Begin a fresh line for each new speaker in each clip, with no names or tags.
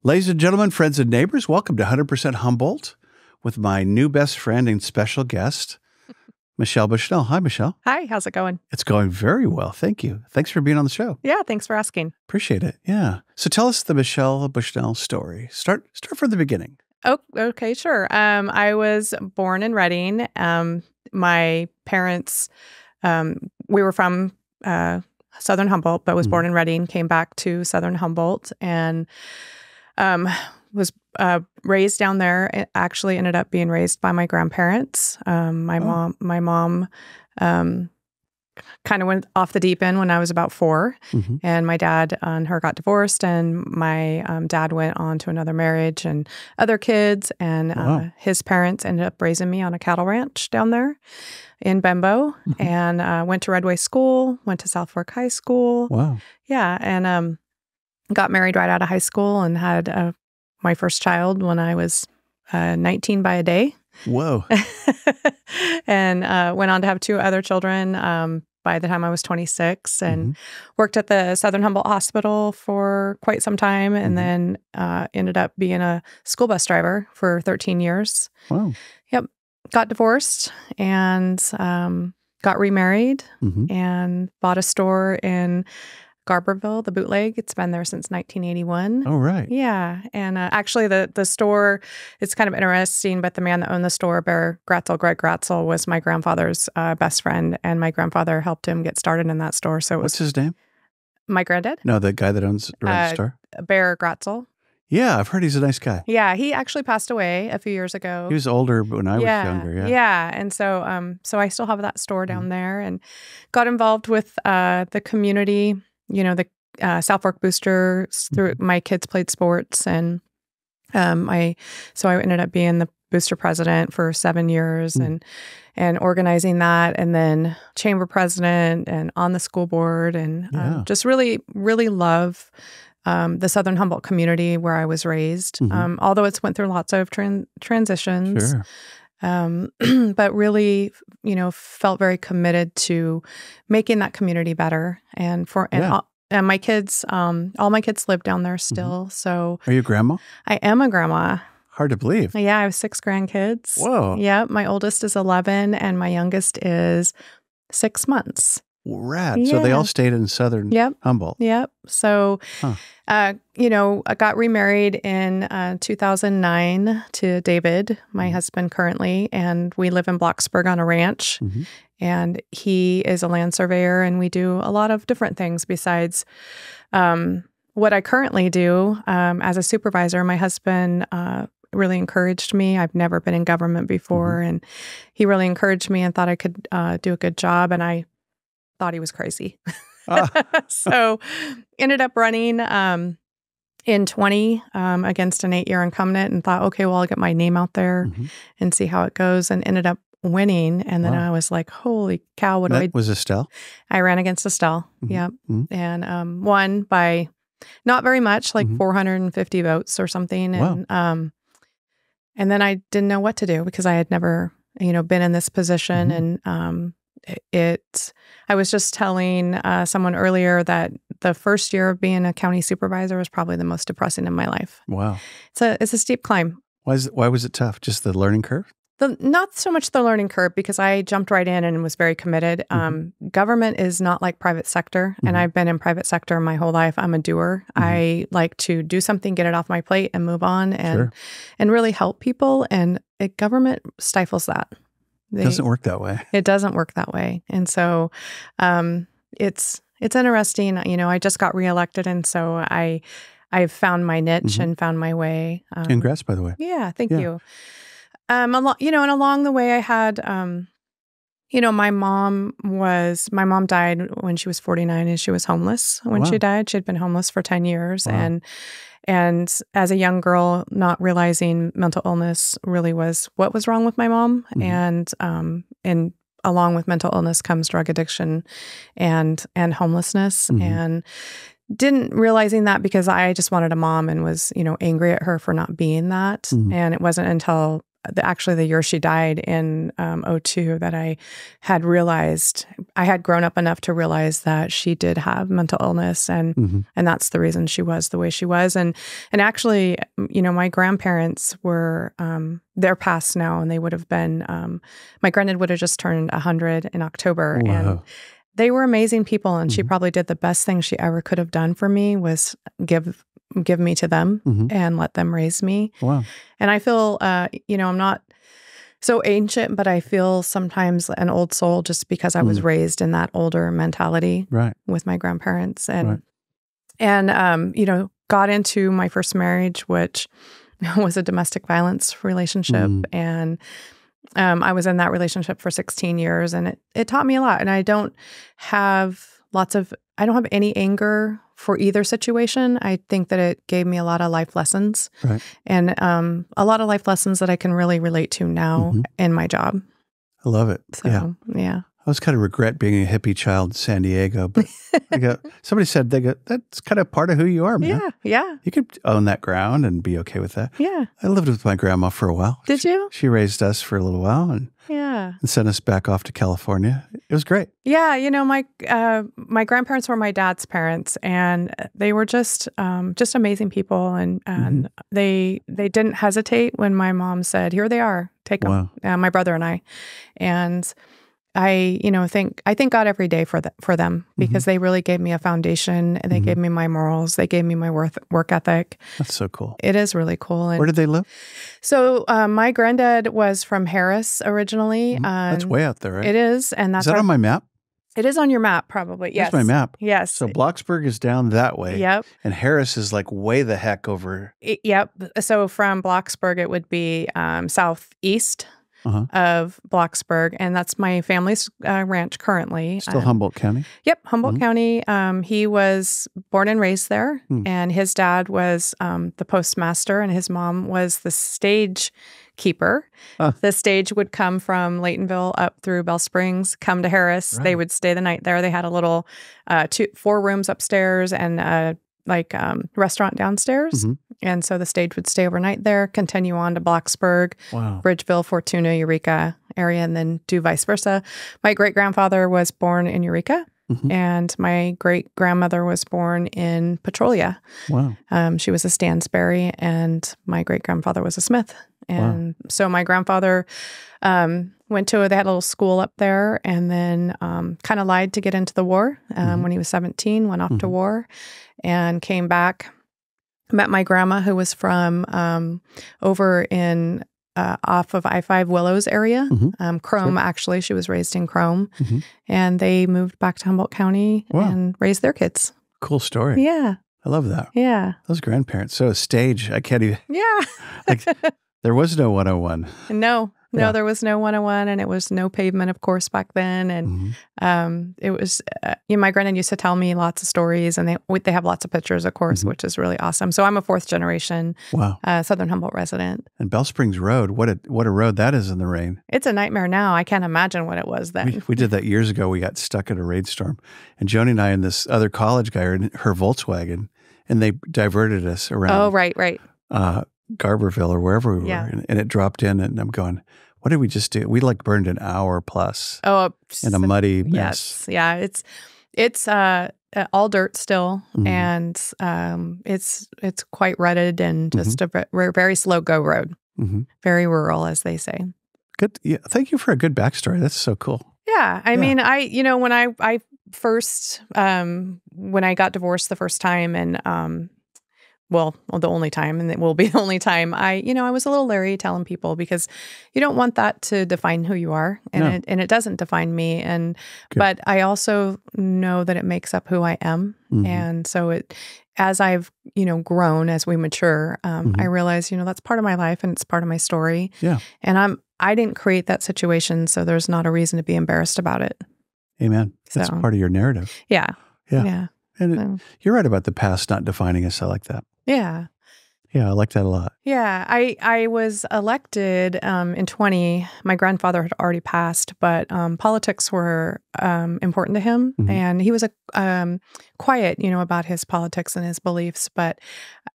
Ladies and gentlemen, friends and neighbors, welcome to 100% Humboldt with my new best friend and special guest, Michelle Bushnell. Hi, Michelle.
Hi, how's it going?
It's going very well. Thank you. Thanks for being on the show.
Yeah, thanks for asking.
Appreciate it. Yeah. So tell us the Michelle Bushnell story. Start from the beginning.
Oh, okay, sure. I was born in Reading. My parents, we were from Southern Humboldt, but was born in Reading, came back to Southern Humboldt, and was raised down there. It actually ended up being raised by my grandparents. My mom kind of went off the deep end when I was about 4, and my dad and her got divorced, and my dad went on to another marriage and other kids, and his parents ended up raising me on a cattle ranch down there in Bembo, and went to Redway School, went to South Fork High School.
Wow.
Yeah, and got married right out of high school and had my first child when I was 19 by a day.
Whoa.
And went on to have 2 other children by the time I was 26, and worked at the Southern Humboldt Hospital for quite some time, and then ended up being a school bus driver for 13 years.
Wow.
Yep. Got divorced and got remarried and bought a store in Garberville, the Bootleg. It's been there since 1981.
Oh, right.
Yeah. And actually the store, it's kind of interesting, but the man that owned the store, Greg Gratzel, was my grandfather's best friend, and my grandfather helped him get started in that store. So
What's his name?
My granddad?
No, the guy that owns the store?
Bear Gratzel.
Yeah, I've heard he's a nice guy.
Yeah, he actually passed away a few years ago.
He was older when I was younger. Yeah.
Yeah. And so so I still have that store down there, and got involved with the community. You know, the South Fork Boosters, through my kids played sports, and I ended up being the booster president for 7 years and organizing that, and then chamber president and on the school board, and just really, really love the Southern Humboldt community where I was raised. Although it's went through lots of transitions.
Sure.
But really, felt very committed to making that community better. And and my kids, all my kids live down there still. So,
are you a grandma?
I am a grandma.
Hard to believe.
Yeah, I have 6 grandkids.
Whoa.
Yeah, my oldest is 11, and my youngest is 6 months.
Rad.
Yeah.
So they all stayed in Southern Humboldt.
Yep. So, I got remarried in 2009 to David, my husband currently, and we live in Blocksburg on a ranch. And he is a land surveyor, and we do a lot of different things besides what I currently do as a supervisor. My husband really encouraged me. I've never been in government before, and he really encouraged me and thought I could do a good job, and I thought he was crazy. So ended up running in 20 against an 8-year incumbent, and thought, okay, well, I'll get my name out there and see how it goes, and ended up winning. And then I was like, holy cow, what do I do?
Was Estelle?
I ran against Estelle. Yep. And won by not very much, like 450 votes or something. And and then I didn't know what to do, because I had never, been in this position. And I was just telling someone earlier that the first year of being a county supervisor was probably the most depressing in my life.
Wow.
It's a steep climb.
Why was it tough? Just the learning curve?
Not so much the learning curve, because I jumped right in and was very committed. Government is not like private sector, and I've been in private sector my whole life. I'm a doer. I like to do something, get it off my plate, and move on, and really help people. And government stifles that.
It doesn't work that way.
It doesn't work that way. And so it's interesting. I just got reelected, and so I've found my niche and found my way.
Congrats, by the way.
Yeah, thank you. And along the way I had, my mom died when she was 49, and she was homeless when she died. She had been homeless for 10 years. And as a young girl, not realizing mental illness really was what was wrong with my mom. And along with mental illness comes drug addiction and homelessness. And didn't realizing that, because I just wanted a mom and was, angry at her for not being that. And it wasn't until actually the year she died in 2002 that I had realized, I had grown up enough to realize that she did have mental illness, and that's the reason she was the way she was. And actually, my grandparents were, they're passed now, and they would have been, my granddad would have just turned 100 in October.
Wow.
And they were amazing people, and she probably did the best thing she ever could have done for me was give me to them and let them raise me.
Wow.
And I feel, I'm not so ancient, but I feel sometimes an old soul just because I was raised in that older mentality with my grandparents, and got into my first marriage, which was a domestic violence relationship. And I was in that relationship for 16 years, and it taught me a lot. And I don't have any anger for either situation. I think that it gave me a lot of life lessons, and a lot of life lessons that I can really relate to now in my job.
I love it.
So, yeah.
I always kind of regret being a hippie child in San Diego, but somebody said, that's kind of part of who you are, man.
Yeah.
You could own that ground and be okay with that.
Yeah.
I lived with my grandma for a while.
Did you?
She raised us for a little while and sent us back off to California. It was great.
Yeah. My grandparents were my dad's parents, and they were just amazing people. And they didn't hesitate when my mom said, "Here they are, take them." My brother and I. And I thank God every day for them, because they really gave me a foundation, and they gave me my morals. They gave me my work ethic.
That's so cool.
It is really cool. And
where did they live?
So my granddad was from Harris originally.
That's way out there, right?
It is. And that's
that on my map?
It is on your map, probably. Yes.
That's my map.
Yes.
So Blocksburg is down that way.
Yep.
And Harris is like way the heck over.
Yep. So from Blocksburg, it would be southeast of Blocksburg, and that's my family's ranch currently.
Still Humboldt County?
Yep, Humboldt County. He was born and raised there, and his dad was the postmaster, and his mom was the stage keeper. The stage would come from Laytonville up through Bell Springs, come to Harris. They would stay the night there. They had a little 4 rooms upstairs and restaurant downstairs. And so the stage would stay overnight there, continue on to Blocksburg, Bridgeville, Fortuna, Eureka area, and then do vice versa. My great-grandfather was born in Eureka, and my great-grandmother was born in Petrolia.
Wow.
She was a Stansberry, and my great-grandfather was a Smith. And so my grandfather they had a little school up there, and then kind of lied to get into the war. When he was 17, went off to war and came back. Met my grandma, who was from over in off of I-5 Willows area. Chrome, actually. She was raised in Chrome. And they moved back to Humboldt County and raised their kids.
Cool story.
Yeah.
I love that.
Yeah.
Those grandparents. So a stage, I can't even.
Yeah.
There was no 101.
No, there was no 101, and it was no pavement, of course, back then. And it was, my granddad used to tell me lots of stories, and they have lots of pictures, of course, which is really awesome. So I'm a 4th generation Southern Humboldt resident.
And Bell Springs Road, what a road that is in the rain.
It's a nightmare now. I can't imagine what it was then.
We did that years ago. We got stuck in a rainstorm, and Joni and I and this other college guy are in her Volkswagen, and they diverted us around.
Oh, right.
Garberville or wherever we were, and it dropped in, and I'm going, what did we just do? We burned an hour plus in a muddy mess.
Yes. Yeah. It's all dirt still, and it's quite rutted and just a very slow go road. Very rural, as they say.
Good. Yeah. Thank you for a good backstory. That's so cool.
Yeah. I mean, when I first, when I got divorced the first time, and the only time, and it will be the only time, I was a little leery telling people, because you don't want that to define who you are, and it doesn't define me. But I also know that it makes up who I am, and so as I've grown, as we mature, I realize that's part of my life, and it's part of my story.
Yeah,
and I didn't create that situation, so there's not a reason to be embarrassed about it.
Amen. That's part of your narrative.
Yeah.
And you're right about the past not defining us. I like that.
Yeah.
Yeah, I like that a lot.
Yeah, I was elected in 20. My grandfather had already passed, but politics were important to him, and he was quiet, about his politics and his beliefs. But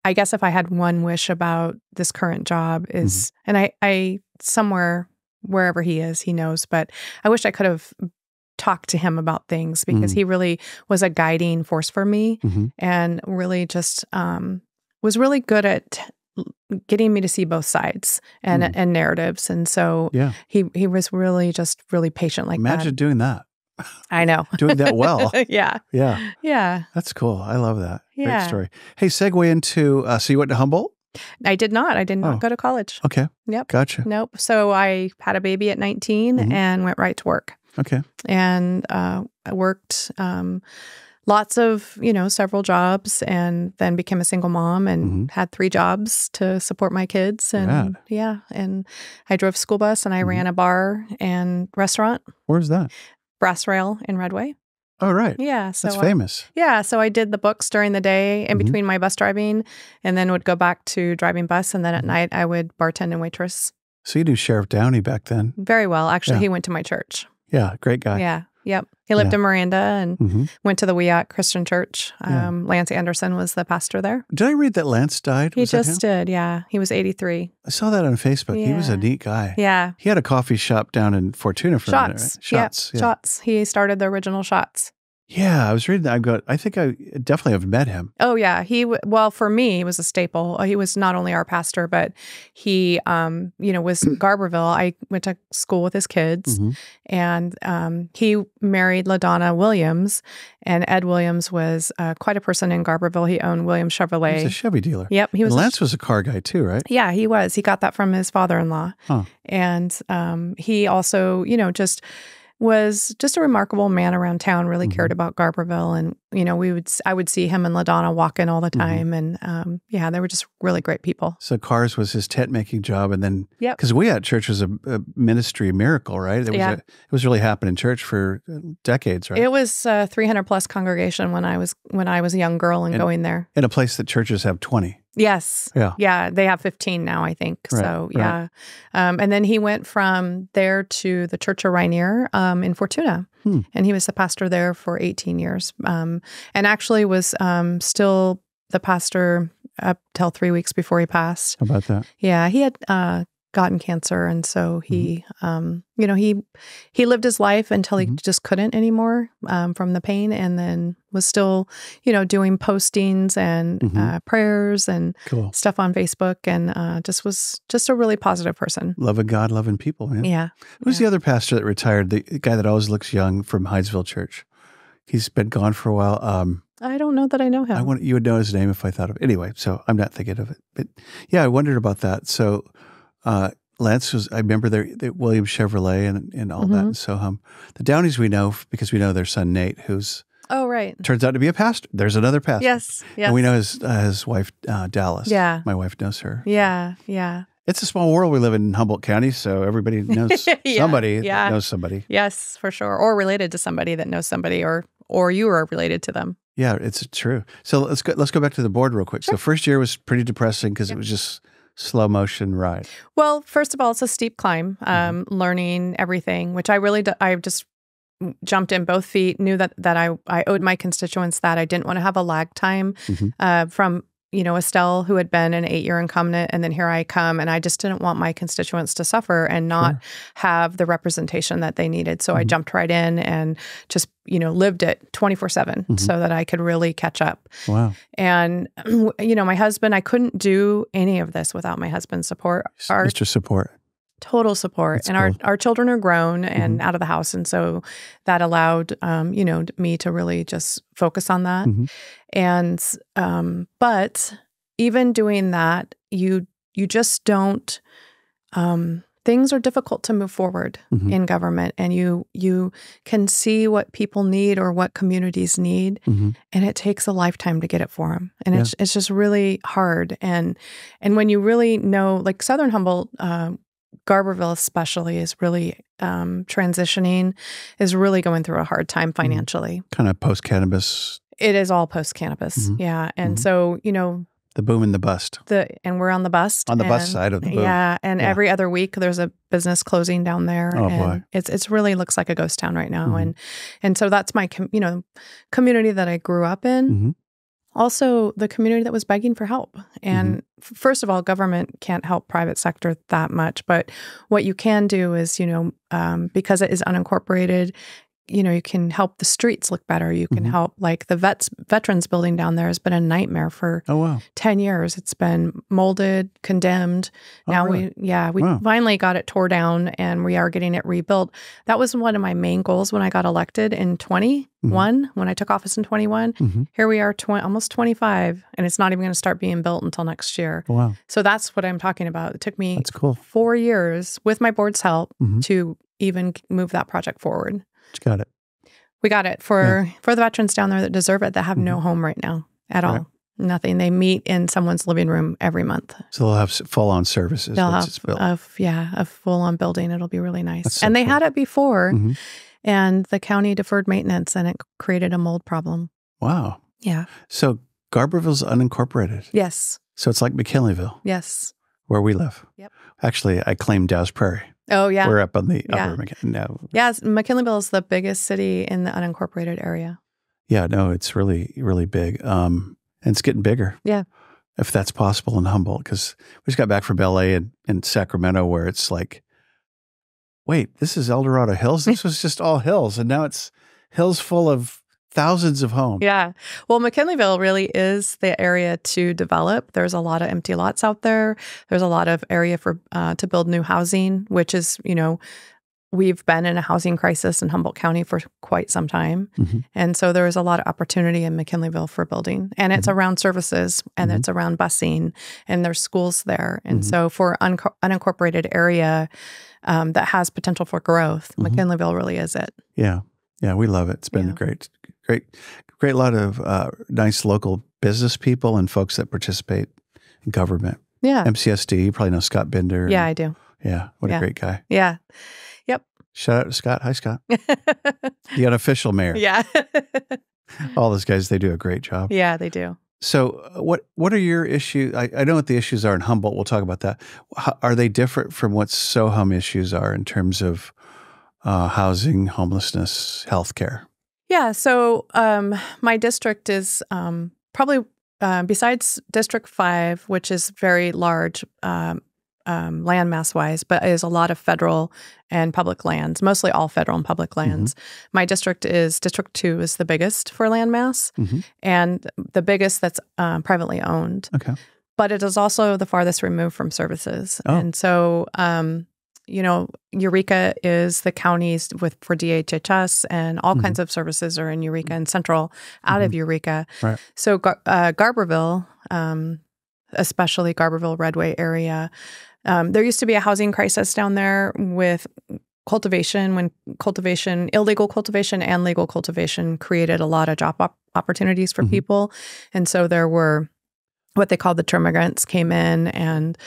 I guess if I had one wish about this current job is, and I somewhere wherever he is, he knows, but I wish I could have talked to him about things because he really was a guiding force for me, and really just was really good at getting me to see both sides and narratives. And so he was really just really patient like that.
Imagine doing that.
I know.
Doing that well.
Yeah.
Yeah.
Yeah.
That's cool. I love that.
Yeah.
Great story. Hey, segue into, so you went to Humboldt?
I did not. I did not go to college.
Okay.
Yep.
Gotcha.
Nope. So I had a baby at 19 and went right to work.
Okay.
And I worked lots of, several jobs, and then became a single mom and had 3 jobs to support my kids. And and I drove school bus and I ran a bar and restaurant.
Where's that?
Brass Rail in Redway.
Oh, right.
Yeah. So
that's famous.
So I did the books during the day in between my bus driving, and then would go back to driving bus. And then at night I would bartend and waitress.
So you knew Sheriff Downey back then?
Very well. Actually, he went to my church.
Yeah. Great guy.
Yeah. Yep. He lived in Miranda and went to the Weat Christian Church. Lance Anderson was the pastor there.
Did I read that Lance died?
He just did, yeah. He was 83.
I saw that on Facebook. Yeah. He was a neat guy.
Yeah.
He had a coffee shop down in Fortuna for a minute, right? Shots.
Yeah. Shots. He started the original Shots.
Yeah, I was reading that. I think I definitely have met him.
Oh, yeah. Well, for me, he was a staple. He was not only our pastor, but he, was Garberville. I went to school with his kids, and he married LaDonna Williams, and Ed Williams was quite a person in Garberville. He owned Williams Chevrolet.
He was a Chevy dealer.
Yep. He was.
And Lance was a car guy too, right?
Yeah, he was. He got that from his father-in-law. Huh. And he also, was just a remarkable man around town, really cared about Garberville. And, I would see him and LaDonna walking all the time. And they were just really great people.
So cars was his tent making job. And then, because Weat Church was a ministry miracle, right? It was really happening in church for decades, right?
It was a 300 plus congregation when I was a young girl and going there.
In a place that churches have 20.
Yes. Yeah. Yeah. They have 15 now, I think.
Right,
so, yeah. Right. And then he went from there to the Church of Rainier in Fortuna. And he was the pastor there for 18 years. And actually was still the pastor up till 3 weeks before he passed.
How about that?
Yeah. He had gotten cancer. And so he, he lived his life until he just couldn't anymore from the pain, and then was still, doing postings and prayers and stuff on Facebook, and just was just a really positive person.
Loving God, loving people, man.
Yeah.
Who's the other pastor that retired? The guy that always looks young from Hydesville Church. He's been gone for a while.
I don't know that I know him.
You would know his name if I thought of it. Anyway, so I'm not thinking of it. But yeah, I wondered about that. So Lance was, I remember the Williams Chevrolet and all that. And so the Downeys we know because we know their son Nate, who's turns out to be a pastor. There's another pastor.
Yes.
And we know his wife Dallas.
Yeah.
My wife knows her.
Yeah. Yeah.
It's a small world we live in Humboldt County, so everybody knows somebody that knows somebody.
Yes, for sure. Or related to somebody that knows somebody, or you are related to them.
Yeah, it's true. So let's go back to the board real quick. Sure. So first year was pretty depressing because it was just slow motion ride.
Well, first of all, it's a steep climb, learning everything, which I just jumped in both feet, knew that I owed my constituents that. I didn't want to have a lag time from Estelle, who had been an 8-year incumbent, and then here I come, and I just didn't want my constituents to suffer and not have the representation that they needed. So I jumped right in and just, lived it 24/7 so that I could really catch up.
Wow.
And, my husband, I couldn't do any of this without my husband's support.
Mr. Support.
Total support.
That's
and
cool.
our children are grown and out of the house. And so that allowed, me to really just focus on that. And, but even doing that, you just don't, things are difficult to move forward in government, and you can see what people need or what communities need. And it takes a lifetime to get it for them. And it's just really hard. And when you really know, like Southern Humboldt, Garberville especially is really transitioning, is really going through a hard time financially.
Kind of post-cannabis.
It is all post-cannabis, yeah. And so,
The boom and the bust.
And we're on the bust.
On the bust side of the boom.
Yeah, and every other week there's a business closing down there.
Oh,
and
boy.
It's really looks like a ghost town right now. And so that's my community that I grew up in. Also, the community that was begging for help. And first of all, government can't help private sector that much. But what you can do is, because it is unincorporated, you can help the streets look better. You can help, like the veterans building down there has been a nightmare for 10 years. It's been molded, condemned. Now we finally got it tore down and we are getting it rebuilt. That was one of my main goals when I got elected in 21, when I took office in 21. Here we are almost 25 and it's not even going to start being built until next year.
Wow.
So that's what I'm talking about. It took me
That's cool.
4 years with my board's help to even move that project forward.
Got it.
We got it for the veterans down there that deserve it, that have no home right now at all. Nothing. They meet in someone's living room every month.
So they'll have full-on services.
They'll have a full-on building. It'll be really nice. And they had it before, and the county deferred maintenance, and it created a mold problem.
Wow.
Yeah.
So Garberville's unincorporated.
Yes.
So it's like McKinleyville.
Yes.
Where we live.
Yep.
Actually, I claim Dow's Prairie.
Oh, yeah.
We're up on the upper McKinley. No.
Yeah, McKinleyville is the biggest city in the unincorporated area.
Yeah, no, it's really, really big. And it's getting bigger.
Yeah.
If that's possible in Humboldt, because we just got back from LA and Sacramento where it's like, wait, this is El Dorado Hills? This was just all hills. And now it's hills full of thousands of homes.
Yeah. Well, McKinleyville really is the area to develop. There's a lot of empty lots out there. There's a lot of area for to build new housing, which is, we've been in a housing crisis in Humboldt County for quite some time. And so there is a lot of opportunity in McKinleyville for building. And it's around services and it's around busing and there's schools there. And so for unincorporated area that has potential for growth, McKinleyville really is it.
Yeah. Yeah, we love it. It's been a great lot of nice local business people and folks that participate in government.
Yeah.
MCSD, you probably know Scott Bender.
Yeah, I do.
Yeah, what a great guy.
Yeah. Yep.
Shout out to Scott. Hi, Scott. You got an official mayor.
Yeah.
All those guys, they do a great job.
Yeah, they do.
So what are your issues? I know what the issues are in Humboldt. We'll talk about that. Are they different from what SoHum issues are in terms of housing, homelessness, healthcare?
Yeah. So my district is probably, besides District 5, which is very large landmass-wise, but is a lot of federal and public lands, mostly all federal and public lands. My district is, District 2 is the biggest for landmass, and the biggest that's privately owned.
Okay.
But it is also the farthest removed from services. And so Eureka is the counties for DHHS and all kinds of services are in Eureka and Central out of Eureka.
Right.
So Garberville, especially Garberville, Redway area, there used to be a housing crisis down there with cultivation, when illegal cultivation and legal cultivation created a lot of job opportunities for people. And so there were what they called the termigrants came in and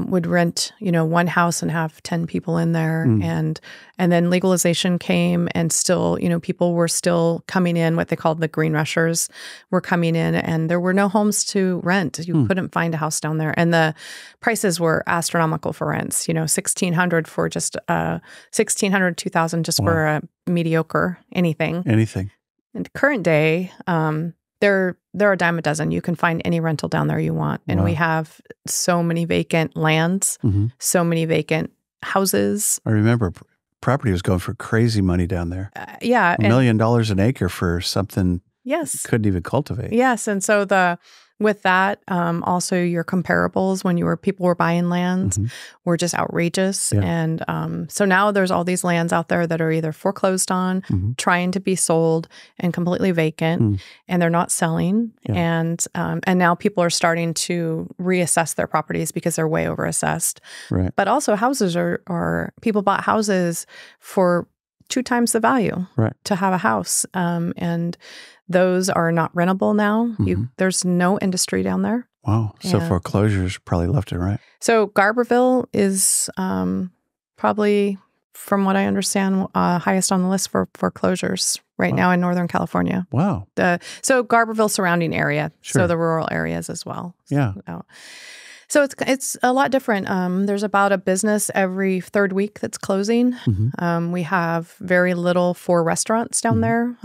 would rent, one house and have 10 people in there. And then legalization came and still, people were still coming in, what they called the green rushers were coming in and there were no homes to rent. You couldn't find a house down there. And the prices were astronomical for rents, $1,600 for just $1,600, $2,000 just for a mediocre anything. And current day, There are a dime a dozen. You can find any rental down there you want. And we have so many vacant lands, so many vacant houses.
I remember property was going for crazy money down there.
Yeah.
$1 million an acre for something you couldn't even cultivate.
Yes. And so with that, also your comparables when people were buying lands were just outrageous. Yeah. And so now there's all these lands out there that are either foreclosed on, trying to be sold and completely vacant, and they're not selling. Yeah. And now people are starting to reassess their properties because they're way overassessed.
Right.
But also houses people bought houses for 2 times the value to have a house. And those are not rentable now. There's no industry down there.
Wow. So foreclosures probably left and right.
So Garberville is probably from what I understand, highest on the list for foreclosures right now in Northern California.
Wow.
So Garberville surrounding area,
Sure.
so the rural areas as well.
Yeah.
So it's a lot different. There's about a business every third week that's closing. We have very little for restaurants down there.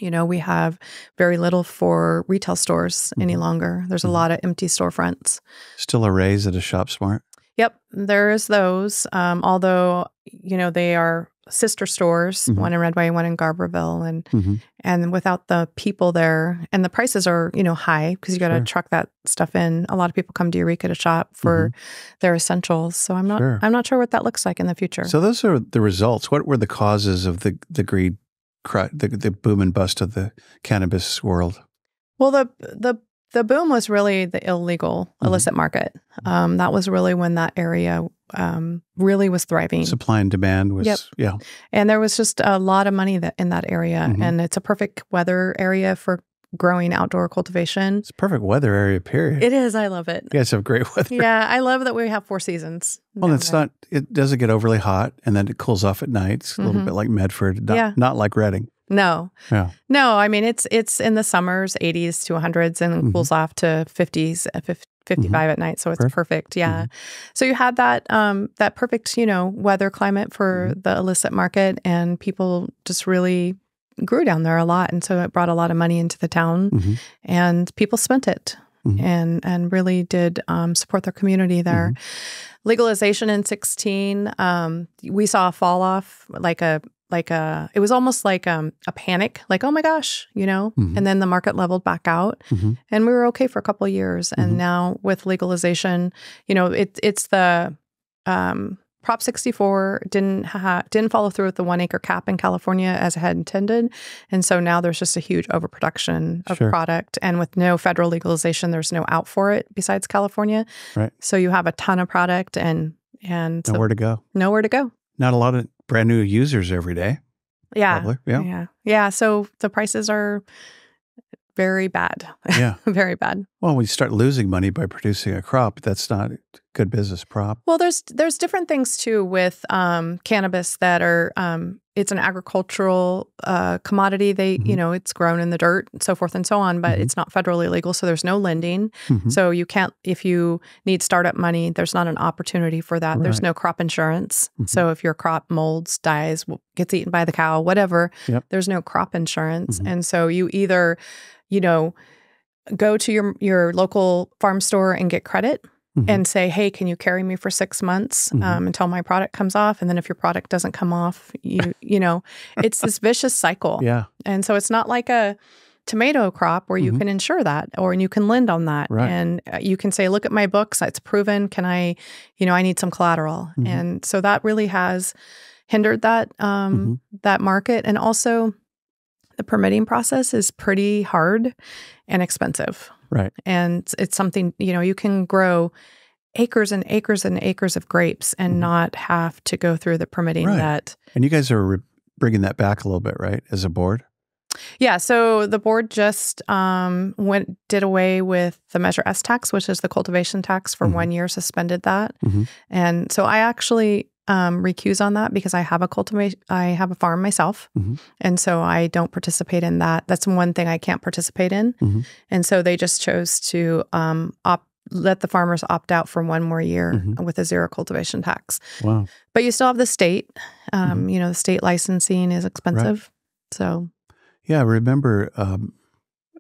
We have very little for retail stores any longer. There's a lot of empty storefronts.
Still a raise at a Shop Smart?
Yep, there is those. Although, they are sister stores, one in Redway, one in Garberville, and without the people there, and the prices are, high because you got to truck that stuff in. A lot of people come to Eureka to shop for their essentials. So I'm not sure what that looks like in the future.
So those are the results. What were the causes of the greed, the boom and bust of the cannabis world?
Well, the boom was really the illegal illicit market. That was really when that area really was thriving.
Supply and demand was, yeah.
And there was just a lot of money in that area. And it's a perfect weather area for growing outdoor cultivation.
It's a perfect weather area, period.
It is. I love it.
You guys have great weather.
Yeah, I love that we have 4 seasons.
Well, it doesn't get overly hot, and then it cools off at night. It's a little bit like Medford, not like Redding.
No.
Yeah.
No, I mean, it's in the summers, 80s to 100s, and cools off to 50s, 55 at night. So it's perfect. Yeah. So you had that that perfect, weather climate for the illicit market, and people just really grew down there a lot. And so it brought a lot of money into the town, and people spent it and really did support their community there. Legalization in 2016, we saw a fall off, it was almost like a panic, like, oh my gosh, and then the market leveled back out, and we were okay for a couple of years. And now with legalization, it's the Prop 64 didn't follow through with the 1 acre cap in California as it had intended. And so now there's just a huge overproduction of product. And with no federal legalization, there's no out for it besides California.
Right.
So you have a ton of product and
nowhere to go.
Nowhere to go.
Not a lot of brand new users every day.
Yeah.
Probably.
Yeah. So the prices are very bad.
Yeah.
Very bad.
Well, when you start losing money by producing a crop, that's not a good business prop.
Well, there's different things too with cannabis that are it's an agricultural commodity. They it's grown in the dirt and so forth and so on, but it's not federally legal, so there's no lending. So you can't, if you need startup money, there's not an opportunity for that. Right. There's no crop insurance. So if your crop molds, dies, gets eaten by the cow, whatever, there's no crop insurance. And so you either go to your local farm store and get credit and say, hey, can you carry me for 6 months until my product comes off? And then if your product doesn't come off, it's this vicious cycle.
Yeah.
And so it's not like a tomato crop where you can insure that or you can lend on that.
Right.
And you can say, look at my books, it's proven. Can I need some collateral. And so that really has hindered that that market. And also the permitting process is pretty hard and expensive.
Right.
And it's something, you can grow acres and acres and acres of grapes and not have to go through the permitting that.
And you guys are bringing that back a little bit, right, as a board?
Yeah. So the board just did away with the Measure S tax, which is the cultivation tax for 1 year, suspended that. And so I actually recuse on that because I have a farm myself. And so I don't participate in that. That's one thing I can't participate in. And so they just chose to let the farmers opt out for 1 more year with a zero cultivation tax.
Wow.
But you still have the state. The state licensing is expensive. Right. So.
Yeah, I remember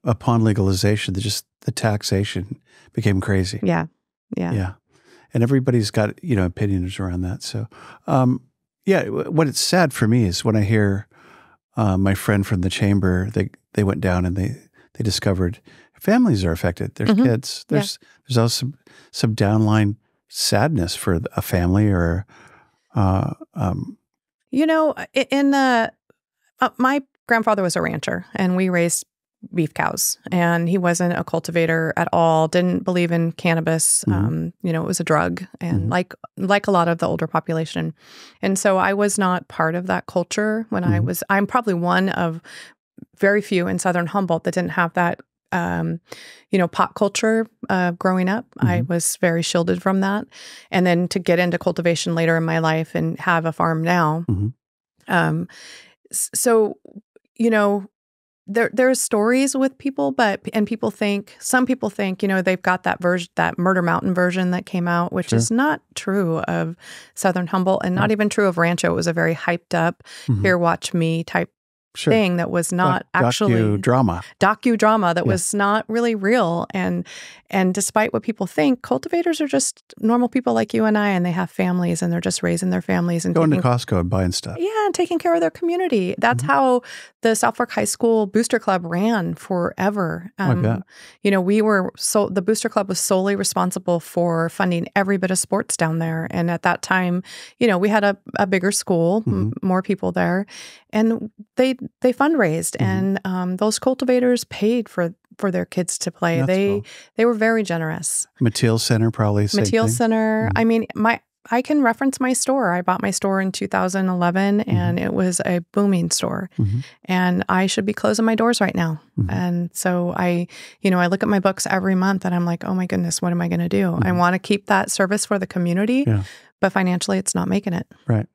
upon legalization, the taxation became crazy.
Yeah.
And everybody's got, opinions around that. So, what it's sad for me is when I hear my friend from the chamber, they went down and they discovered families are affected. There's kids. There's also some downline sadness for a family or,
my grandfather was a rancher and we raised beef cows, and he wasn't a cultivator at all, didn't believe in cannabis. It was a drug, and like a lot of the older population. And so I was not part of that culture when I'm probably one of very few in Southern Humboldt that didn't have that pot culture growing up. I was very shielded from that. And then to get into cultivation later in my life and have a farm now. So, there's stories with people, and some people think, they've got that version, that Murder Mountain version that came out, which is not true of Southern Humboldt and not even true of Rancho. It was a very hyped up, here, watch me type thing that was not actually docudrama that was not really real. And despite what people think, cultivators are just normal people like you and I, and they have families, and they're just raising their families and
going to Costco and buying stuff.
Yeah, and taking care of their community. That's how the South Fork High School Booster Club ran forever. The Booster Club was solely responsible for funding every bit of sports down there. And at that time, we had a bigger school, more people there, and they fundraised, and those cultivators paid for their kids to play. That's cool. They were very generous.
Mateel Center, probably.
Mateel Center. I mean, I can reference my store. I bought my store in 2011, and it was a booming store. And I should be closing my doors right now. And so I look at my books every month, and I'm like, oh my goodness, what am I going to do? I want to keep that service for the community, but financially, it's not making it.
Right.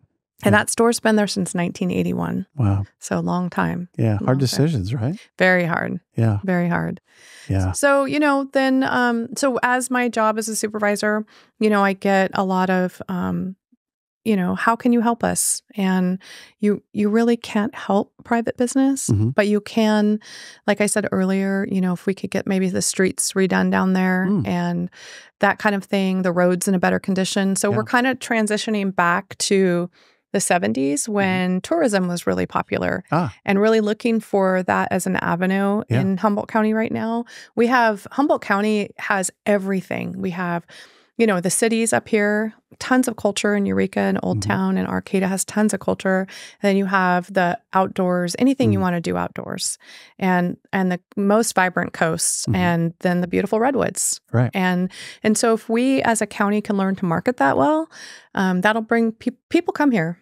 And that store's been there since 1981.
Wow.
So a long time.
Yeah. Hard decisions, right?
Very hard.
Yeah.
Very hard.
Yeah.
So, then, so as my job as a supervisor, I get a lot of, how can you help us? And you really can't help private business, but you can, like I said earlier, if we could get maybe the streets redone down there and that kind of thing, the roads in a better condition. So we're kind of transitioning back to the 70s when tourism was really popular and really looking for that as an avenue in Humboldt County right now. Humboldt County has everything. We have, the cities up here, tons of culture in Eureka and Old Town, and Arcata has tons of culture. And then you have the outdoors, anything you want to do outdoors, and the most vibrant coasts, and then the beautiful redwoods.
Right.
And so if we as a county can learn to market that well, that'll bring people come here.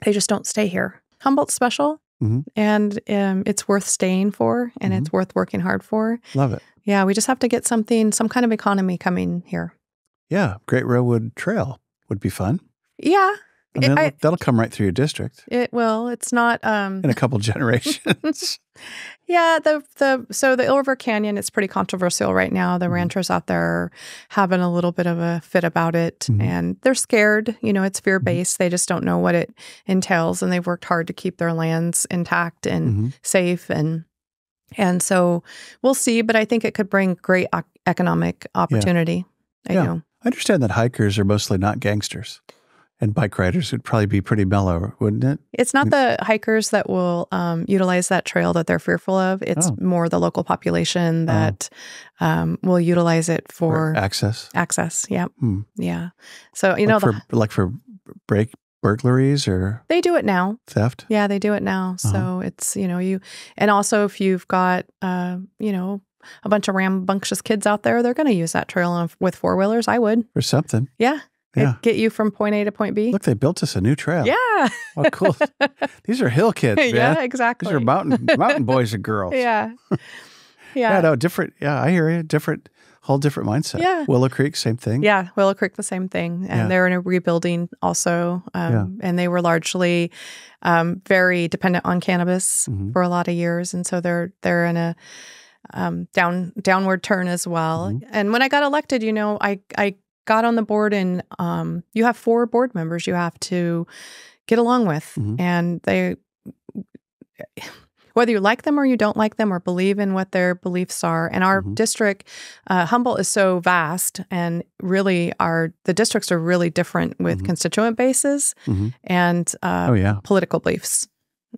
They just don't stay here. Humboldt's special, and it's worth staying for, and it's worth working hard for.
Love it.
Yeah, we just have to get some kind of economy coming here.
Yeah, Great Railroad Trail would be fun.
Yeah.
That'll come right through your district.
It will. It's not
in a couple generations.
Yeah, so the Eel River Canyon is pretty controversial right now. The ranchers out there are having a little bit of a fit about it, and they're scared. It's fear-based. They just don't know what it entails, and they've worked hard to keep their lands intact and safe, and so we'll see. But I think it could bring great economic opportunity.
I understand that hikers are mostly not gangsters, and bike riders would probably be pretty mellow, wouldn't it?
It's not the hikers that will utilize that trail that they're fearful of. It's more the local population that will utilize it for
access.
Access, yeah. Yeah. So,
for burglaries or?
They do it now.
Theft?
Yeah, they do it now. So it's, and also if you've got, a bunch of rambunctious kids out there, they're going to use that trail with four-wheelers. I would.
Or something.
Yeah. Get you from point A to point B.
Look, they built us a new trail.
Yeah.
Oh, cool. These are hill kids, man.
Yeah, exactly.
These are mountain boys and girls.
Yeah.
Yeah. No, different. Yeah, I hear you. Whole different mindset.
Yeah.
Willow Creek, same thing.
Yeah. Willow Creek, the same thing. And they're in a rebuilding also. And they were largely very dependent on cannabis for a lot of years. And so they're in a downward turn as well. And when I got elected, I got on the board, and you have 4 board members you have to get along with. And whether you like them or you don't like them or believe in what their beliefs are. And our district, Humboldt is so vast, and really the districts are really different with constituent bases and political beliefs.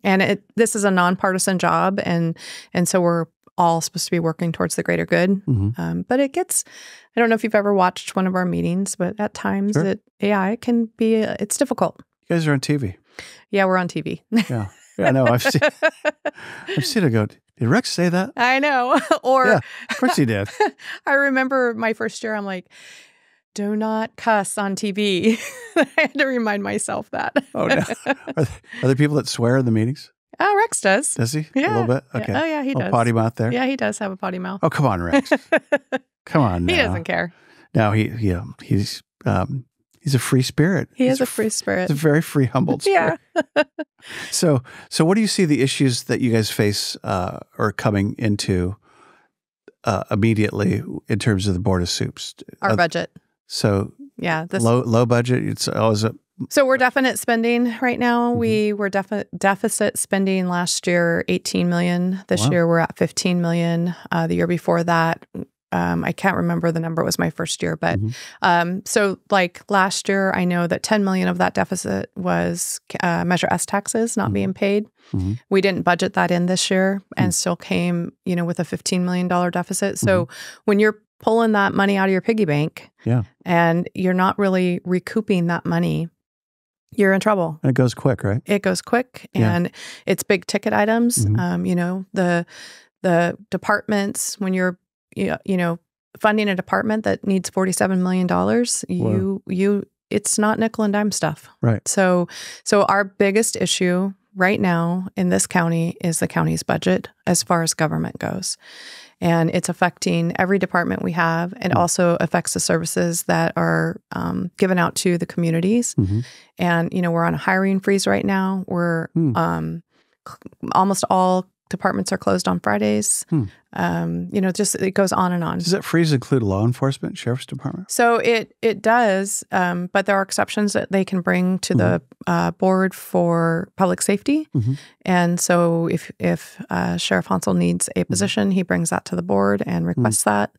And this is a nonpartisan job, and so we're all supposed to be working towards the greater good. But I don't know if you've ever watched one of our meetings, but at times it can be, it's difficult.
You guys are on TV.
Yeah, we're on TV.
Yeah, I know. I've seen it go, did Rex say that?
I know. Or
yeah, of course he did.
I remember my first year, I'm like, do not cuss on TV. I had to remind myself that.
Oh, no. Are there people that swear in the meetings?
Oh, Rex does.
Does he?
Yeah.
A little bit? Okay.
Oh, yeah, he does.
Potty mouth there?
Yeah, he does have a potty mouth.
Oh, come on, Rex. Come on now.
He doesn't care.
No, he's a free spirit.
He is a free spirit.
He's a very free, Humboldt spirit.
Yeah.
So what do you see the issues that you guys face or coming into immediately in terms of the Board of Soups?
Our budget.
So
yeah,
low budget. It's always
So we're definite spending right now. We were deficit spending last year, 18 million. This year we're at 15 million. The year before that, I can't remember the number. It was my first year, but so like last year, I know that 10 million of that deficit was Measure S taxes not being paid. We didn't budget that in this year and still came, with a $15 million deficit. So when you're pulling that money out of your piggy bank, and you're not really recouping that money, you're in trouble.
And it goes quick, right?
It goes quick, and it's big ticket items. The departments, when you're funding a department that needs $47 million, it's not nickel and dime stuff.
Right.
So our biggest issue right now in this county is the county's budget as far as government goes. And it's affecting every department we have. It also affects the services that are given out to the communities. And, we're on a hiring freeze right now. We're almost all departments are closed on Fridays. Just it goes on and on.
Does that freeze include law enforcement, sheriff's department?
So it does, but there are exceptions that they can bring to the board for public safety. And so if Sheriff Hansel needs a position, he brings that to the board and requests that.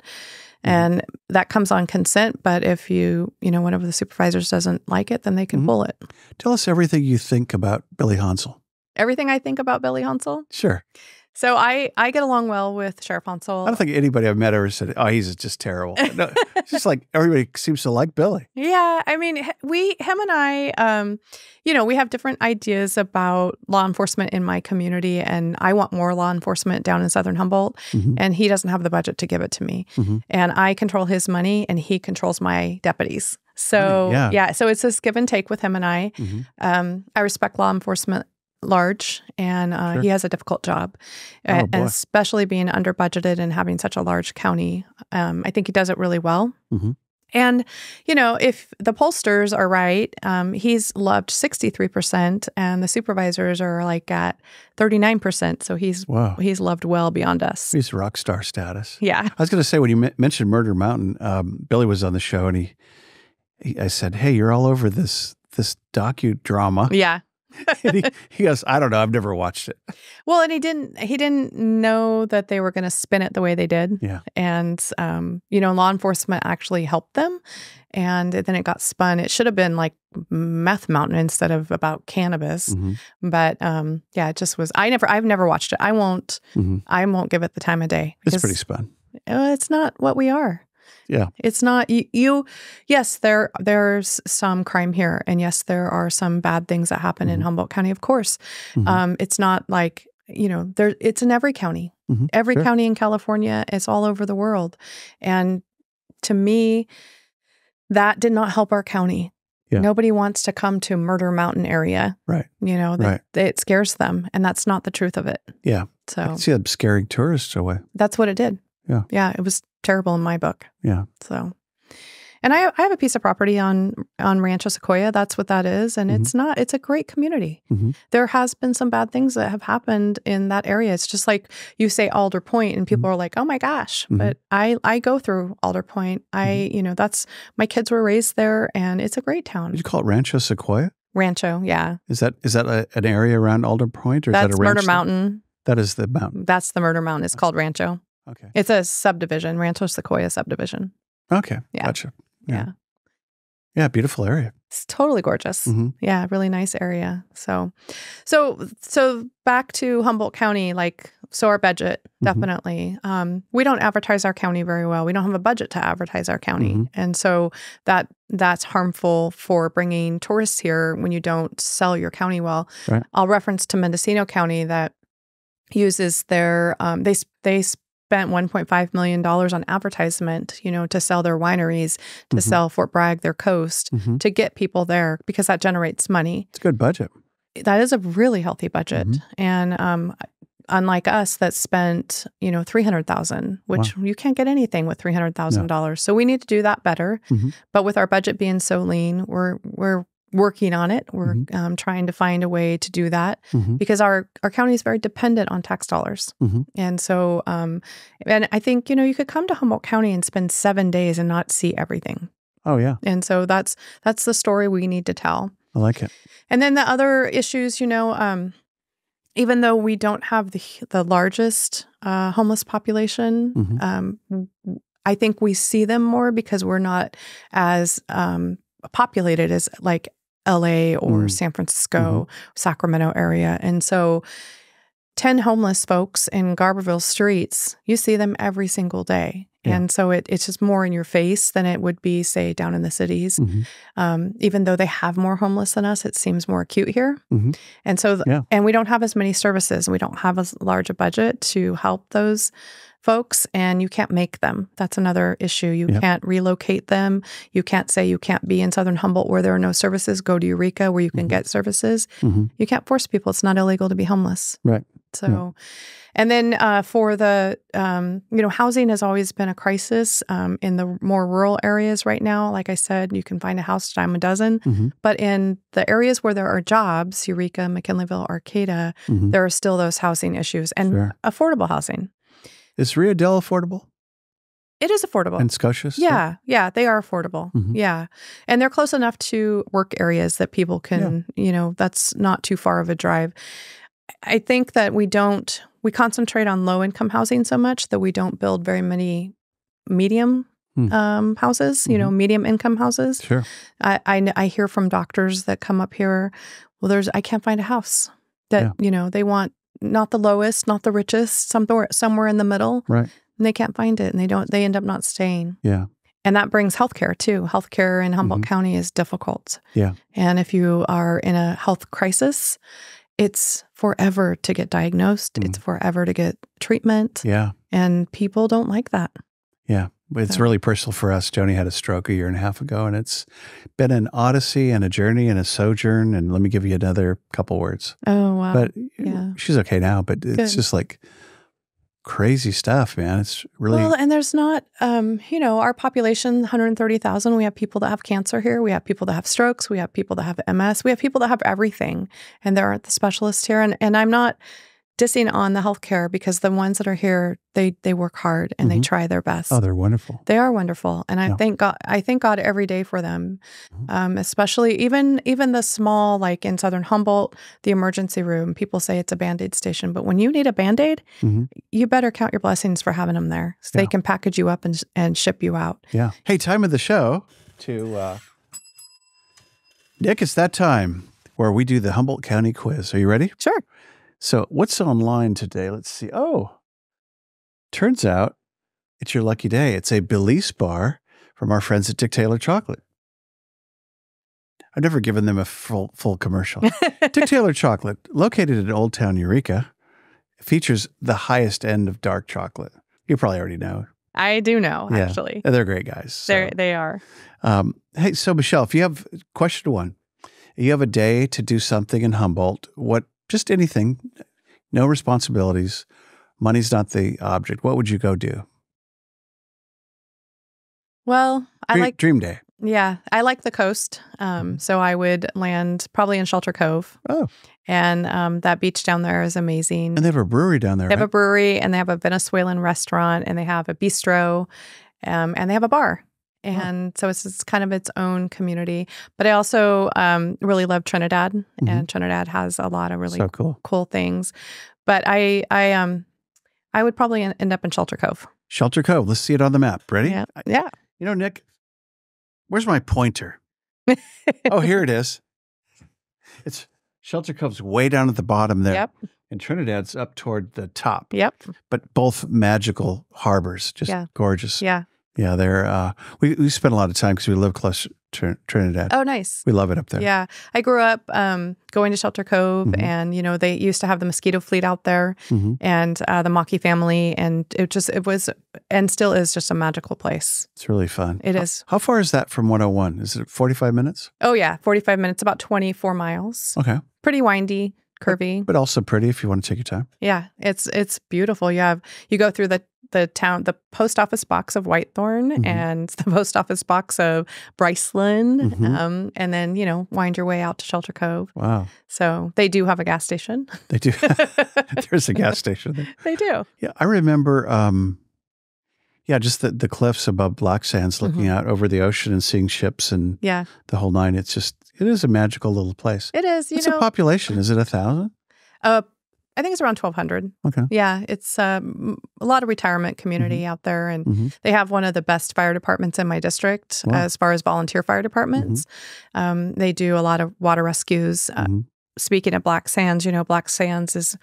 And that comes on consent, but if one of the supervisors doesn't like it, then they can pull it.
Tell us everything you think about Billy Hansel.
Everything I think about Billy Hansel?
Sure.
So I get along well with Sheriff Hansel.
I don't think anybody I've met ever said, "Oh, he's just terrible." No, it's just like everybody seems to like Billy.
Yeah, I mean, him and I, we have different ideas about law enforcement in my community, and I want more law enforcement down in Southern Humboldt, and he doesn't have the budget to give it to me, and I control his money, and he controls my deputies. So so it's this give and take with him and I. I respect law enforcement large, and he has a difficult job, and especially being under budgeted and having such a large county. I think he does it really well. And, if the pollsters are right, he's loved 63%, and the supervisors are like at 39%. So he's loved well beyond us.
He's rock star status.
Yeah.
I was going to say, when you mentioned Murder Mountain, Billy was on the show, and I said, "Hey, you're all over this docudrama."
Yeah.
And he goes, "I don't know. I've never watched it."
Well, and he didn't know that they were going to spin it the way they did.
Yeah.
And, law enforcement actually helped them. And then it got spun. It should have been like Meth Mountain instead of about cannabis. But it just was. I've never watched it. I won't give it the time of day.
It's pretty spun.
It's not what we are.
Yeah.
It's not yes, there's some crime here, and yes, there are some bad things that happen in Humboldt County, of course. It's not like, it's in every county. Every county in California, it's all over the world. And to me, that did not help our county. Yeah. Nobody wants to come to Murder Mountain area.
Right.
It scares them, and that's not the truth of it.
Yeah.
So
I can see them scaring tourists away.
That's what it did.
Yeah.
Yeah, it was terrible in my book.
Yeah.
So, and I have a piece of property on Rancho Sequoia. That's what that is. And it's a great community. There has been some bad things that have happened in that area. It's just like you say Alder Point, and people are like, "Oh my gosh." But I go through Alder Point. That's, my kids were raised there, and it's a great town.
Did you call it Rancho Sequoia?
Rancho, yeah.
Is that an area around Alder Point, or is that a ranch?
Murder Mountain.
That is the mountain.
That's the Murder Mountain. It's called Rancho.
Okay.
It's a subdivision, Rancho Sequoia subdivision.
Okay.
Yeah.
Gotcha.
Yeah.
Yeah, beautiful area.
It's totally gorgeous. Yeah, really nice area. So back to Humboldt County, so our budget, definitely. We don't advertise our county very well. We don't have a budget to advertise our county. And so that's harmful for bringing tourists here when you don't sell your county well.
Right.
I'll reference to Mendocino County that uses their, they spent $1.5 million on advertisement, to sell their wineries, to sell Fort Bragg, their coast, to get people there, because that generates money.
It's a good budget.
That is a really healthy budget. And unlike us that spent, $300,000, which you can't get anything with $300,000. No. So we need to do that better. But with our budget being so lean, we're working on it. We're trying to find a way to do that because our county is very dependent on tax dollars. And so, and I think, you could come to Humboldt County and spend 7 days and not see everything.
Oh, yeah.
And so that's the story we need to tell.
I like it.
And then the other issues, even though we don't have the largest homeless population, I think we see them more because we're not as populated as like LA or San Francisco, Sacramento area. And so 10 homeless folks in Garberville streets, you see them every single day. Yeah. And so it's just more in your face than it would be, say, down in the cities. Even though they have more homeless than us, it seems more acute here. And so, and we don't have as many services. We don't have as large a budget to help those folks, and you can't make them. That's another issue. You can't relocate them. You can't say you can't be in Southern Humboldt where there are no services. Go to Eureka where you can get services. You can't force people. It's not illegal to be homeless.
Right.
So, and then for the, housing has always been a crisis in the more rural areas right now. Like I said, you can find a house a dime a dozen. But in the areas where there are jobs, Eureka, McKinleyville, Arcata, there are still those housing issues and affordable housing.
Is Rio Dell affordable?
It is affordable.
And Scotia?
Yeah, they are affordable. Yeah. And they're close enough to work areas that people can, that's not too far of a drive. I think that we concentrate on low-income housing so much that we don't build very many medium houses, medium-income houses.
Sure.
I hear from doctors that come up here, I can't find a house that, they want not the lowest, not the richest, somewhere in the middle.
Right.
And they can't find it, and they end up not staying.
Yeah.
And that brings healthcare too. Healthcare in Humboldt County is difficult.
Yeah.
And if you are in a health crisis, it's forever to get diagnosed. It's forever to get treatment.
Yeah.
And people don't like that.
Yeah. It's really personal for us. Joni had a stroke 1.5 years ago, and it's been an odyssey and a journey and a sojourn. And let me give you another couple words.
Oh, wow.
But she's okay now, but it's just like crazy stuff, man. It's really...
Well, and there's not, our population, 130,000, we have people that have cancer here. We have people that have strokes. We have people that have MS. We have people that have everything. And there aren't the specialists here. And I'm not dissing on the healthcare because the ones that are here, they work hard and they try their best.
Oh, they're wonderful.
They are wonderful. And I thank God every day for them. Especially even the small, like in Southern Humboldt, the emergency room, people say it's a Band-Aid station. But when you need a Band-Aid, you better count your blessings for having them there. So they can package you up and ship you out.
Yeah. Hey, time of the show to, Nick, it's that time where we do the Humboldt County quiz. Are you ready?
Sure.
So what's online today? Let's see. Oh, turns out it's your lucky day. It's a Belize bar from our friends at Dick Taylor Chocolate. I've never given them a full commercial. Dick Taylor Chocolate, located in Old Town Eureka, features the highest end of dark chocolate. You probably already know.
I do know, actually.
They're great guys. So.
They are.
Hey, so Michelle, if you have question 1, you have a day to do something in Humboldt, just anything, no responsibilities, money's not the object. What would you go do?
Well,
Dream day.
Yeah, I like the coast. So I would land probably in Shelter Cove.
Oh.
And that beach down there is amazing.
And they have a brewery down there,
They have a brewery, and they have a Venezuelan restaurant, and they have a bistro, and they have a bar. And so it's kind of its own community. But I also really love Trinidad, and Trinidad has a lot of really cool things. But I would probably end up in Shelter Cove.
Shelter Cove. Let's see it on the map. Ready?
Yeah.
Nick, where's my pointer? Oh, here it is. It's Shelter Cove's way down at the bottom there.
Yep.
And Trinidad's up toward the top.
Yep.
But both magical harbors, just gorgeous.
Yeah.
Yeah, they're we spend a lot of time because we live close to Trinidad.
Oh, nice.
We love it up there.
Yeah. I grew up going to Shelter Cove, and, they used to have the mosquito fleet out there and the Maki family. And it was and still is just a magical place.
It's really fun.
It is.
How far is that from 101? Is it 45 minutes?
Oh, yeah. 45 minutes, about 24 miles.
Okay.
Pretty windy, curvy.
But also pretty if you want to take your time.
Yeah, it's beautiful. You go through the post office box of Whitethorn and the post office box of Bryceland, and then wind your way out to Shelter Cove.
Wow!
So they do have a gas station.
They do. There's a gas station there.
They do.
Yeah, I remember. Just the cliffs above Black Sands, looking out over the ocean and seeing ships and the whole nine. It is a magical little place.
It is.
What's the population? Is it 1,000?
I think it's around 1,200.
Okay.
Yeah, it's a lot of retirement community out there, and they have one of the best fire departments in my district as far as volunteer fire departments. They do a lot of water rescues. Speaking of Black Sands, Black Sands is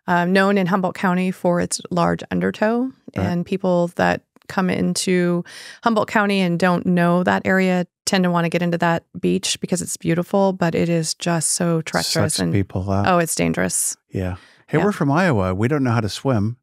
known in Humboldt County for its large undertow, and people that come into Humboldt County and don't know that area tend to want to get into that beach because it's beautiful, but it is just so treacherous.
Sucks people out.
Oh, it's dangerous.
Yeah. Hey, we're from Iowa. We don't know how to swim.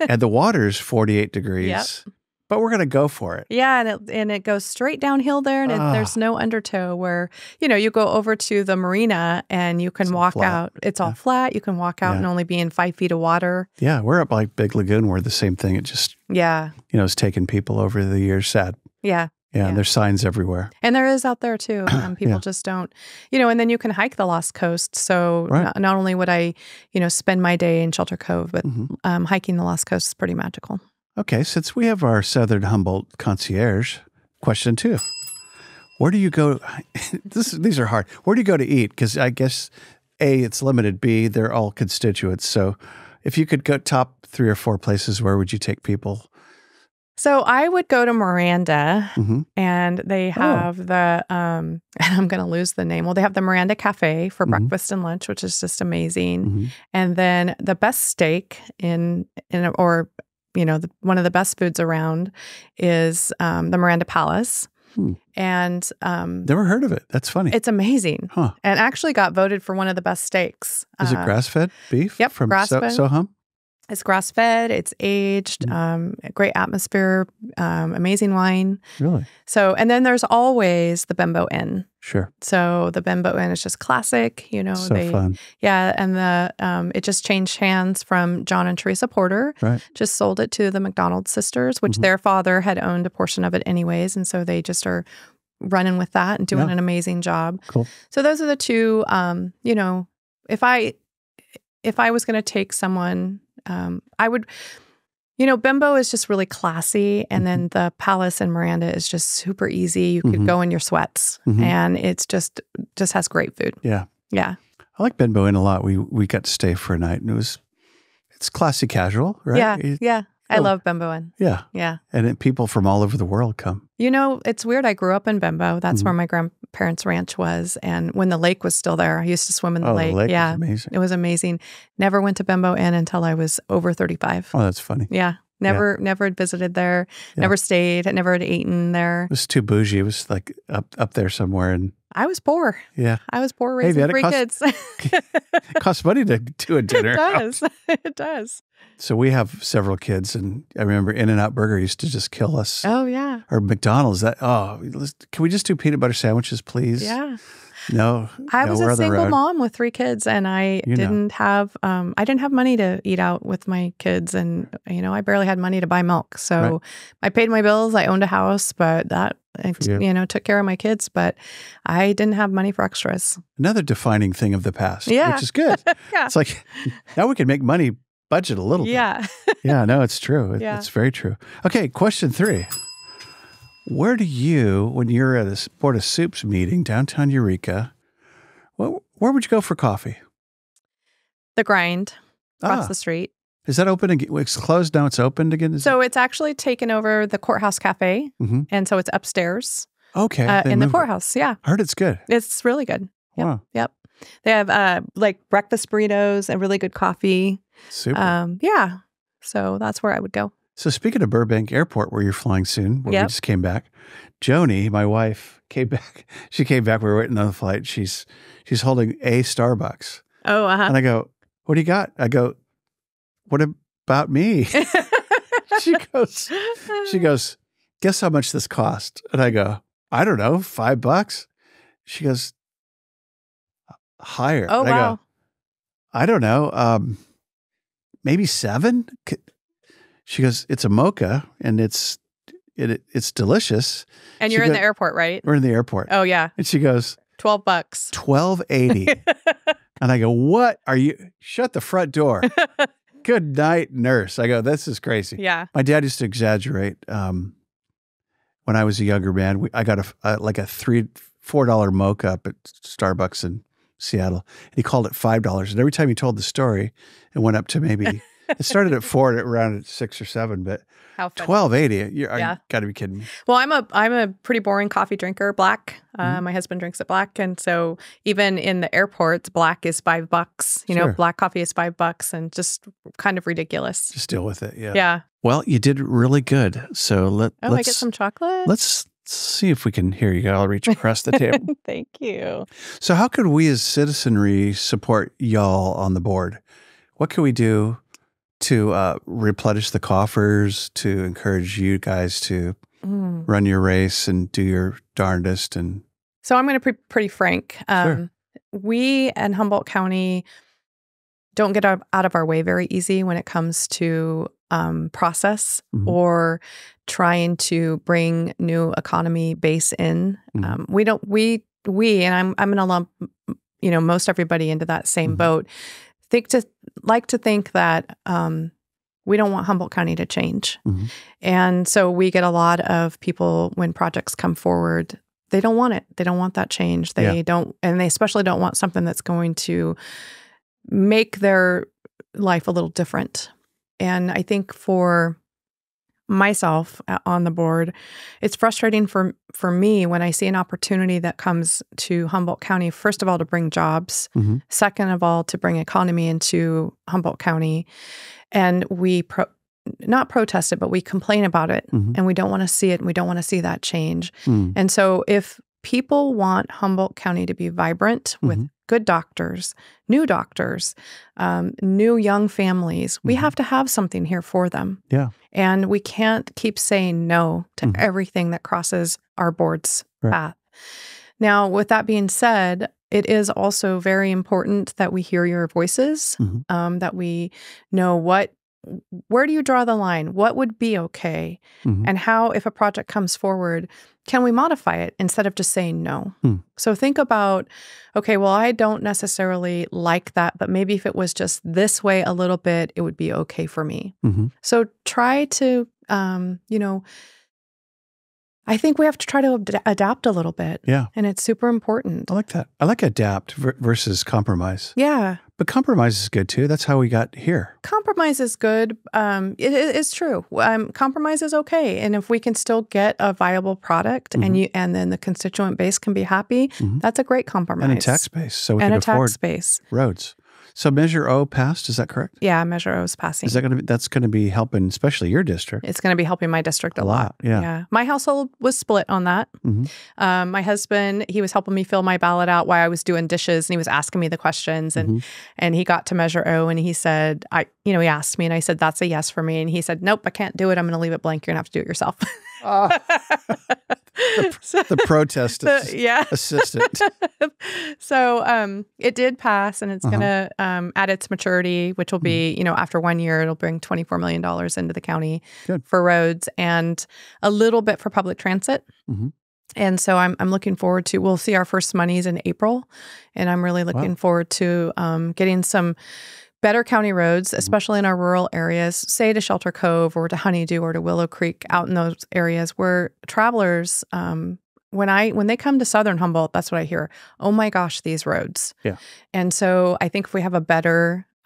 And the water's 48 degrees. But we're going to go for it.
Yeah, and it goes straight downhill there, and there's no undertow where, you go over to the marina and you can walk out. It's all flat. You can walk out and only be in 5 feet of water.
Yeah, we're up like Big Lagoon where the same thing. It just, it's taken people over the years. Sad.
Yeah.
Yeah, and there's signs everywhere.
And there is out there too. People just don't, and then you can hike the Lost Coast. So not only would I, spend my day in Shelter Cove, but hiking the Lost Coast is pretty magical.
Okay, since we have our Southern Humboldt concierge, question 2. Where do you go? These are hard. Where do you go to eat? Because I guess, A, it's limited. B, they're all constituents. So if you could go top 3 or 4 places, where would you take people?
So I would go to Miranda, and they have I'm going to lose the name. Well, they have the Miranda Cafe for breakfast and lunch, which is just amazing. And then the best steak one of the best foods around is the Miranda Palace. And
never heard of it. That's funny.
It's amazing.
Huh.
And actually got voted for one of the best steaks.
Is it grass-fed beef?
Yep,
from
grass-fed.
Soham?
It's grass-fed. It's aged. Great atmosphere. Amazing wine.
Really?
So, and then there's always the Bembo Inn.
Sure.
So the Bembo Inn is just classic.
So fun.
Yeah, and it just changed hands from John and Teresa Porter.
Right.
Just sold it to the McDonald sisters, which their father had owned a portion of it anyways, and so they just are running with that and doing an amazing job.
Cool.
So those are the two. If I was going to take someone. I would, Bembo is just really classy, and then the Palace in Miranda is just super easy. You could go in your sweats, and it's just has great food.
Yeah.
Yeah.
I like Bembo Inn a lot. We got to stay for a night, and it's classy casual, right?
Yeah. Yeah. I love Bembo Inn.
Yeah.
Yeah.
And people from all over the world come.
It's weird. I grew up in Bembo. That's where my grandparents' ranch was. And when the lake was still there, I used to swim in the lake.
The lake was amazing.
It was amazing. Never went to Bembo Inn until I was over 35.
Oh, that's funny.
Yeah. Never had visited there. Yeah. Never stayed. Never had eaten there.
It was too bougie. It was like up there somewhere. And
I was poor.
Yeah.
I was poor raising 3 kids.
It costs money to do a dinner.
It does. It does.
So we have several kids, and I remember In-N-Out Burger used to just kill us.
Oh, yeah.
Or McDonald's. Can we just do peanut butter sandwiches, please?
Yeah.
No.
I was a single mom with 3 kids, and I didn't have money to eat out with my kids, and I barely had money to buy milk. So I paid my bills. I owned a house, but that took care of my kids, but I didn't have money for extras.
Another defining thing of the past, which is good.
Yeah.
It's like now we can make money budget a little bit. Yeah, no, it's true. It's very true. Okay, question 3. Where do you, when you're at a Board of Soups meeting downtown Eureka, where would you go for coffee?
The Grind across the street.
Is that open again? It's closed now. It's opened again?
It's actually taken over the Courthouse Cafe, and so it's upstairs.
Okay.
In the courthouse, yeah.
I heard it's good.
It's really good. Yep.
Wow.
Yep. They have breakfast burritos and really good coffee.
Super.
Yeah. So that's where I would go.
So speaking of Burbank Airport, where you're flying soon, where we just came back, Joni, my wife, came back. She came back. We were waiting on the flight. She's holding a Starbucks.
Oh,
And I go, "What do you got?" I go, "What about me?" She goes, "Guess how much this cost?" And I go, "I don't know, $5." She goes, higher.
Oh,
and
wow.
I go, I don't know, maybe 7. She goes, it's a mocha and it's delicious.
And you're in the airport, right?
We're in the airport.
Oh, yeah.
And she goes,
$12.
$12.80. And I go, what are you? Shut the front door. Good night, nurse. I go, this is crazy.
Yeah.
My dad used to exaggerate. When I was a younger man, I got like a $4 mocha up at Starbucks in Seattle. And he called it $5. And every time he told the story, it went up to maybe, it started at 4 and it rounded at 6 or 7, but $12.80. You got to be kidding me.
Well, I'm a pretty boring coffee drinker, black. My husband drinks it black. And so even in the airports, black is $5. You know, black coffee is $5 and just kind of ridiculous.
Just deal with it. Yeah.
Yeah.
Well, you did really good. So let's
I get some chocolate?
Let's see if we can hear you. I'll reach across the table.
Thank you.
So how could we as citizenry support y'all on the board? What can we do to replenish the coffers, to encourage you guys to run your race and do your darndest? And
so I'm going to be pretty frank. We and Humboldt County don't get out of our way very easy when it comes to process or trying to bring new economy base in. We and I'm going to lump most everybody into that same boat. Like to think that we don't want Humboldt County to change. And so we get a lot of people when projects come forward, they don't want it. They don't want that change. They don't, and they especially don't want something that's going to make their life a little different. And I think for myself on the board, it's frustrating for me when I see an opportunity that comes to Humboldt County, first of all, to bring jobs, second of all, to bring economy into Humboldt County. And we not protest it, but we complain about it and we don't want to see it and we don't want to see that change. And so if people want Humboldt County to be vibrant with good doctors, new young families, we have to have something here for them. Yeah. And we can't keep saying no to everything that crosses our board's path. Now, with that being said, it is also very important that we hear your voices, that we know where do you draw the line? What would be okay? And how, if a project comes forward, can we modify it instead of just saying no? So think about, okay, well, I don't necessarily like that, but maybe if it was just this way a little bit, it would be okay for me. So try to, I think we have to try to adapt a little bit. Yeah. And it's super important.
I like that. I like adapt versus compromise.
Yeah.
But compromise is good too. That's how we got here.
Compromise is good. It is true. Compromise is okay. And if we can still get a viable product and then the constituent base can be happy, that's a great compromise.
And a tax base. So we can afford roads. So Measure O passed, is that correct?
Yeah, Measure O is passing.
Is that that's going to be helping, especially your district?
It's going to be helping my district a lot.
Yeah.
My household was split on that. My husband, he was helping me fill my ballot out while I was doing dishes, and he was asking me the questions, and he got to Measure O, and he said, he asked me, and I said, that's a yes for me, and he said, nope, I can't do it. I'm going to leave it blank. You're going to have to do it yourself.
The protest assistant.
So it did pass, and it's going to at its maturity, which will be, after 1 year, it'll bring $24 million into the county for roads and a little bit for public transit. And so I'm looking forward to, we'll see our first monies in April, and I'm really looking forward to getting some better county roads, especially in our rural areas, say to Shelter Cove or to Honeydew or to Willow Creek, out in those areas where travelers, when they come to Southern Humboldt, that's what I hear. Oh my gosh, these roads. Yeah. And so I think if we have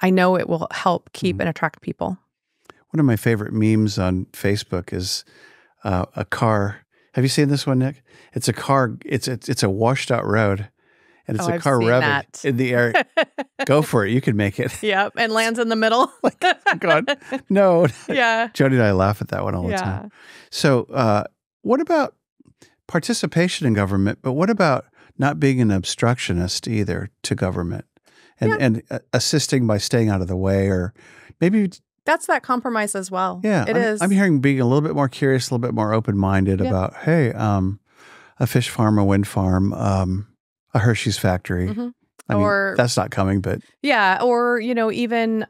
I know it will help keep and attract people.
One of my favorite memes on Facebook is a car. Have you seen this one, Nick? It's a car. It's a washed out road. And it's a car revving in the air. Go for it. You can make it.
Yep. And lands in the middle.
God, no.
Yeah.
Jody and I laugh at that one all the time. So what about participation in government? But what about not being an obstructionist either to government and assisting by staying out of the way, or maybe...
That's that compromise as well.
Yeah.
It is.
I'm hearing being a little bit more curious, a little bit more open-minded about, hey, a fish farm, a wind farm, a Hershey's factory. I mean, that's not coming, but
yeah, or even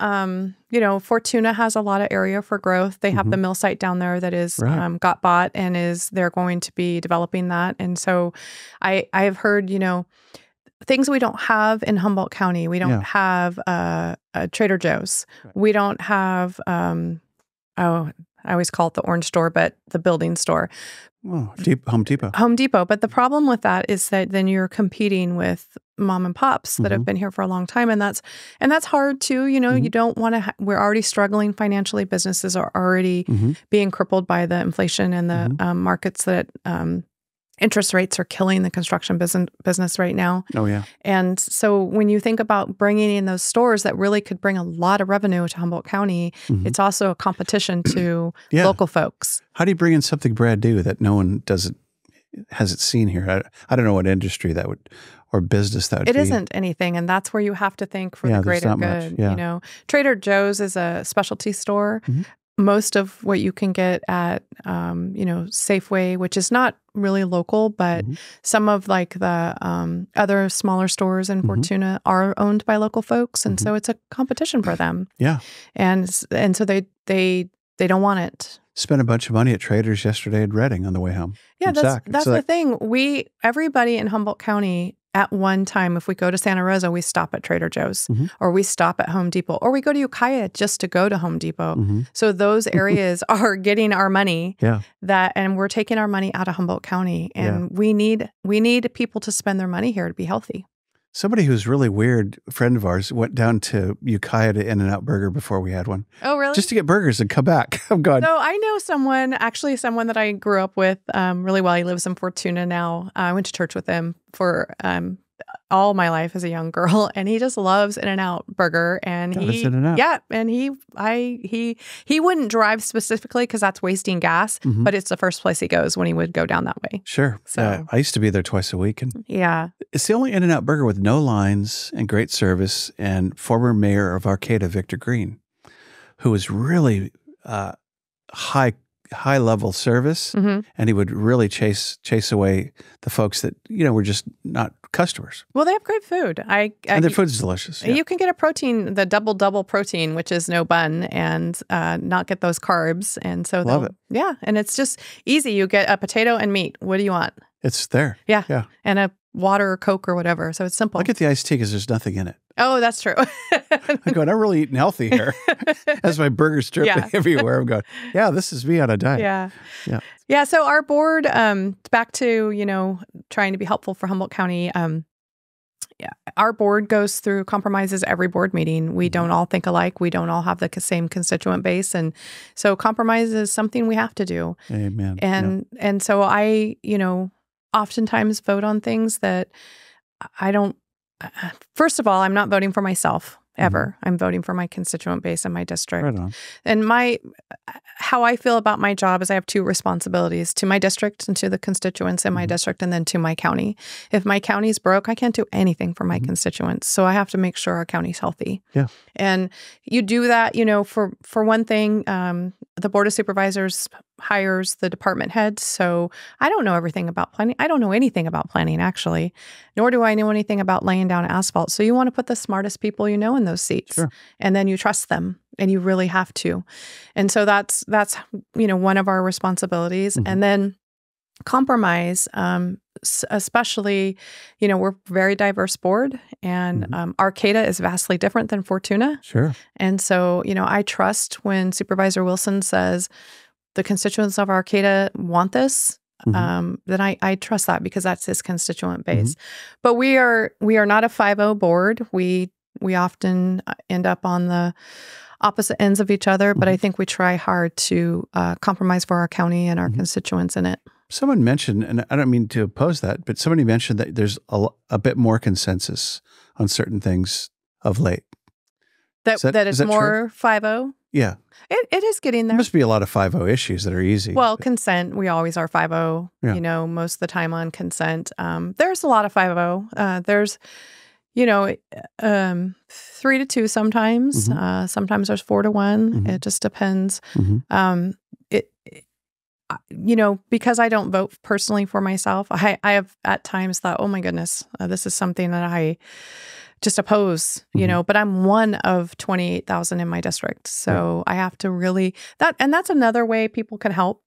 Fortuna has a lot of area for growth. They have the mill site down there that is got bought and they're going to be developing that. And so I have heard things we don't have in Humboldt County. We don't have a Trader Joe's. Right. We don't have I always call it the orange store, but the building store.
Oh, Home Depot.
Home Depot. But the problem with that is that then you're competing with mom and pops that have been here for a long time. And that's hard too. You don't want to, we're already struggling financially. Businesses are already being crippled by the inflation and the markets that interest rates are killing the construction business right now.
Oh, yeah.
And so when you think about bringing in those stores that really could bring a lot of revenue to Humboldt County, it's also a competition to local folks.
How do you bring in something brand new that no one hasn't seen here? I don't know what industry that would, or business that would be.
It isn't anything, and that's where you have to think for the greater good.
Yeah.
Trader Joe's is a specialty store. Most of what you can get at, Safeway, which is not really local, but some of like the other smaller stores in Fortuna are owned by local folks, and so it's a competition for them.
Yeah,
and so they don't want it.
Spent a bunch of money at Traders yesterday at Reading on the way home.
Yeah, that's the thing. Everybody in Humboldt County. At one time, if we go to Santa Rosa, we stop at Trader Joe's or we stop at Home Depot or we go to Ukiah just to go to Home Depot. So those areas are getting our money and we're taking our money out of Humboldt County and we need people to spend their money here to be healthy.
Somebody who's really weird, a friend of ours, went down to Ukiah to In-N-Out Burger before we had one.
Oh, really?
Just to get burgers and come back. I'm going.
So I know someone that I grew up with really well. He lives in Fortuna now. I went to church with him for all my life as a young girl, and he just loves In-N-Out Burger. And he wouldn't drive specifically because that's wasting gas, but it's the first place he goes when he would go down that way.
Sure. So I used to be there twice a week, and it's the only In-N-Out Burger with no lines and great service. And former mayor of Arcata, Victor Green, who was really high level service, and he would really chase away the folks that were just not customers.
Well, they have great food.
And their food's delicious. Yeah.
You can get the double protein, which is no bun, and not get those carbs. And so
love it.
Yeah, and it's just easy. You get a potato and meat. What do you want?
It's there.
Yeah. And a water or Coke or whatever. So it's simple.
I get the iced tea because there's nothing in it.
Oh, that's true.
I'm going, I'm really eating healthy here. As my burger's dripping everywhere, I'm going, this is me on a diet.
Yeah. So our board, back to, trying to be helpful for Humboldt County, our board goes through compromises every board meeting. We don't all think alike. We don't all have the same constituent base. And so compromise is something we have to do.
Amen.
And so I, oftentimes vote on things that I don't. First of all, I'm not voting for myself ever. I'm voting for my constituent base in my district.
Right on.
And how I feel about my job is I have two responsibilities: to my district and to the constituents in my district, and then to my county. If my county's broke, I can't do anything for my constituents. So I have to make sure our county's healthy.
Yeah.
And you do that, for one thing, the Board of Supervisors hires the department heads. So I don't know everything about planning. I don't know anything about planning, actually, nor do I know anything about laying down asphalt. So you want to put the smartest people in those seats.
Sure. And
then you trust them, and you really have to. And so that's one of our responsibilities. And then compromise, especially, we're a very diverse board, and Arcata is vastly different than Fortuna.
Sure.
And so, I trust when Supervisor Wilson says the constituents of Arcata want this, then I trust that because that's his constituent base. But we are not a 5-0 board. We often end up on the opposite ends of each other, but I think we try hard to compromise for our county and our constituents in it.
Someone mentioned, and I don't mean to oppose that, but somebody mentioned that there's a bit more consensus on certain things of late.
That it's more 5-0?
Yeah.
It is getting there.
There must be a lot of 5-0 issues that are easy.
Well, consent, we always are 5-0, most of the time on consent. There's a lot of 5-0. There's 3-2 sometimes. Sometimes there's 4-1. It just depends. Because I don't vote personally for myself, I have at times thought, oh my goodness, this is something that I just oppose, but I'm one of 28,000 in my district. So I have to really, and that's another way people can help.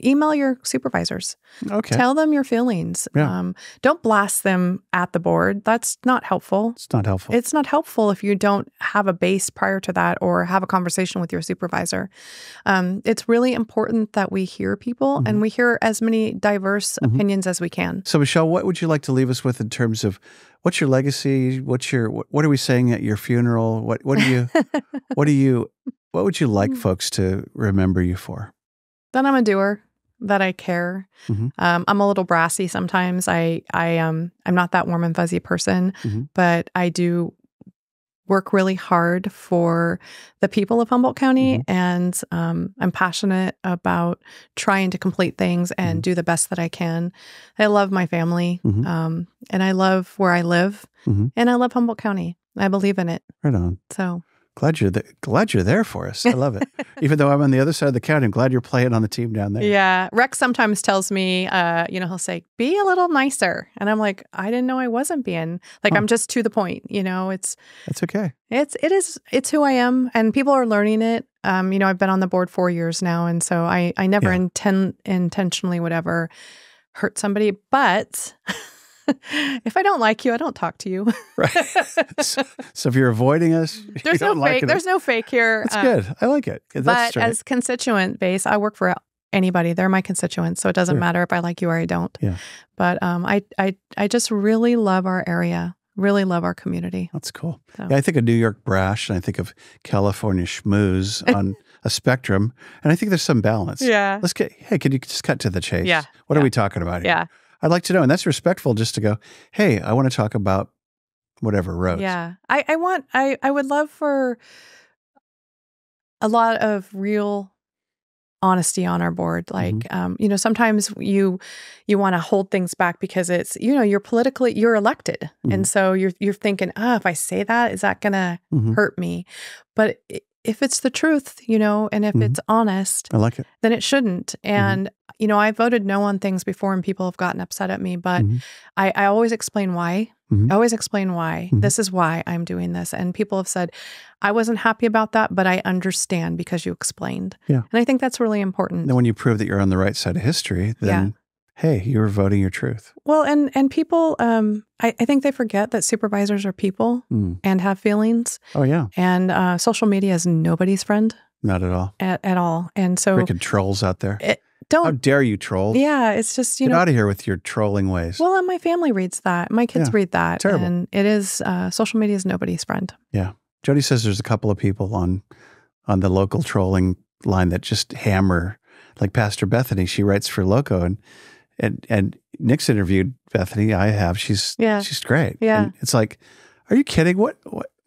Email your supervisors.
Okay.
Tell them your feelings.
Yeah.
Don't blast them at the board. That's not helpful.
It's not helpful.
It's not helpful if you don't have a base prior to that or have a conversation with your supervisor. It's really important that we hear people and we hear as many diverse opinions as we can.
So, Michelle, what would you like to leave us with in terms of what's your legacy? What are we saying at your funeral? What would you like folks to remember you for?
That I'm a doer, that I care. I'm a little brassy sometimes. I'm not that warm and fuzzy person, but I do work really hard for the people of Humboldt County, and I'm passionate about trying to complete things and do the best that I can. I love my family, and I love where I live, and I love Humboldt County. I believe in it.
Right on.
So.
Glad you're there for us. I love it. Even though I'm on the other side of the county, I'm glad you're playing on the team down there.
Yeah. Rex sometimes tells me, he'll say, be a little nicer. And I'm like, I didn't know I wasn't being I'm just to the point, That's
okay.
It's who I am. And people are learning it. I've been on the board 4 years now. And so I never intentionally would ever hurt somebody, but if I don't like you, I don't talk to you.
Right. So if you're avoiding us,
there's no fake. There's no fake here.
That's good. I like it.
But as constituent base, I work for anybody. They're my constituents, so it doesn't matter if I like you or I don't.
Yeah.
But I just really love our area. Really love our community.
That's cool.
So.
Yeah, I think of New York brash, and I think of California schmooze on a spectrum, and I think there's some balance.
Yeah.
Hey, can you just cut to the chase?
Yeah.
What are we talking about here?
Yeah.
I'd like to know, and that's respectful just to go, hey, I want to talk about whatever roads.
Yeah. I would love for a lot of real honesty on our board. Sometimes you want to hold things back because it's, you're elected. And so you're thinking, if I say that, is that going to hurt me? But if it's the truth, and if it's honest,
I like it.
Then it shouldn't. And, I voted no on things before and people have gotten upset at me, but I always explain why. I always explain why. This is why I'm doing this. And people have said, I wasn't happy about that, but I understand because you explained.
Yeah.
And I think that's really important.
Then when you prove that you're on the right side of history, then hey, you were voting your truth.
Well, and people, I think they forget that supervisors are people and have feelings.
Oh, yeah.
And social media is nobody's friend.
Not at all.
At all. And so...
Freaking trolls out there.
How
dare you troll?
Yeah, it's just,
Get out of here with your trolling ways.
Well, and my family reads that. My kids read that.
Terrible.
And it is, social media is nobody's friend.
Yeah. Jody says there's a couple of people on the local trolling line that just hammer, like Pastor Bethany. She writes for Loco, and Nick's interviewed Bethany. I have. She's great.
Yeah.
And it's like, are you kidding? What?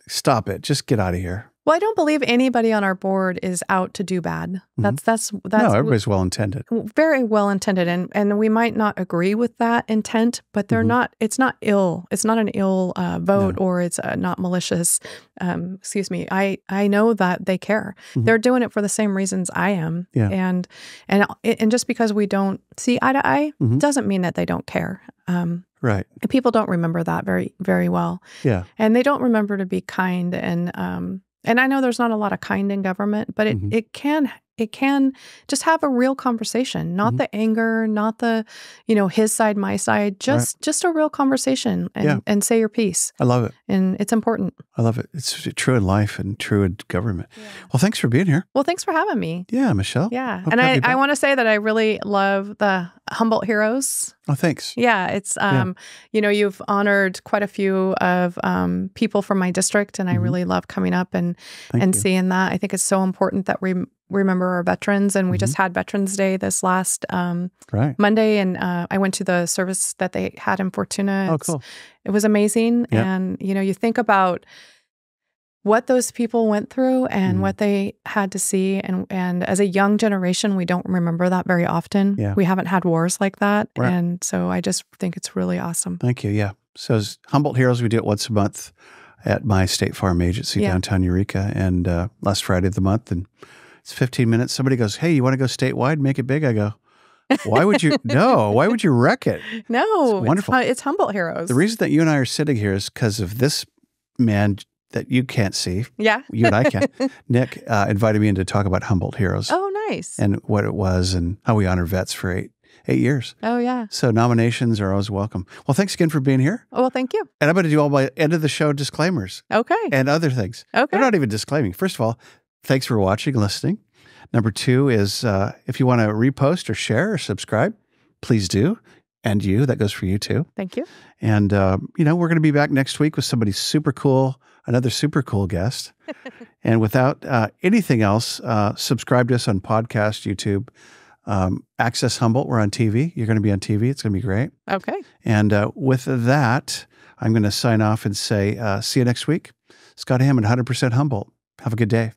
Stop it. Just get out of here.
Well, I don't believe anybody on our board is out to do bad. That's
no, everybody's well intended.
Very well intended, and we might not agree with that intent, but they're not. It's not ill. It's not an ill vote, or it's not malicious. Excuse me. I know that they care. They're doing it for the same reasons I am.
Yeah.
And just because we don't see eye to eye doesn't mean that they don't care.
Right.
People don't remember that very, very well.
Yeah.
And they don't remember to be kind and I know there's not a lot of kind in government, but it can just have a real conversation, not the anger, not the, his side, my side, just a real conversation and say your piece.
I love it.
And it's important.
I love it. It's true in life and true in government. Yeah. Well, thanks for being here.
Well, thanks for having me.
Yeah, Michelle.
Yeah. And I want to say that I really love the Humboldt Heroes.
Oh, thanks.
Yeah. It's, you've honored quite a few of people from my district, and I really love coming up and seeing that. I think it's so important that we remember our veterans, and we just had Veterans Day this last Monday, and I went to the service that they had in Fortuna.
Oh, cool.
It was amazing.
Yep.
And, you think about what those people went through and what they had to see. And as a young generation, we don't remember that very often.
Yeah.
We haven't had wars like that.
Right.
And so I just think it's really awesome.
Thank you. Yeah. So as Humboldt Heroes, we do it once a month at my State Farm agency downtown Eureka, and last Friday of the month. And it's 15 minutes. Somebody goes, hey, you want to go statewide, make it big? I go, Why would you? No. Why would you wreck it?
No.
It's wonderful.
It's Humboldt Heroes.
The reason that you and I are sitting here is because of this man that you can't see.
Yeah.
You and I can. Nick invited me in to talk about Humboldt Heroes.
Oh, nice.
And what it was and how we honor vets for eight years.
Oh, yeah.
So nominations are always welcome. Well, thanks again for being here.
Well, thank you.
And I'm going to do all my end of the show disclaimers.
Okay.
And other things.
Okay.
They're not even disclaiming. First of all, thanks for watching, listening. Number 2 is if you want to repost or share or subscribe, please do. And you, that goes for you too.
Thank you.
And, we're going to be back next week with somebody super cool, another super cool guest. And without anything else, subscribe to us on podcast, YouTube. Access Humboldt. We're on TV. You're going to be on TV. It's going to be great.
Okay.
And with that, I'm going to sign off and say, see you next week. Scott Hammond, 100% Humboldt. Have a good day.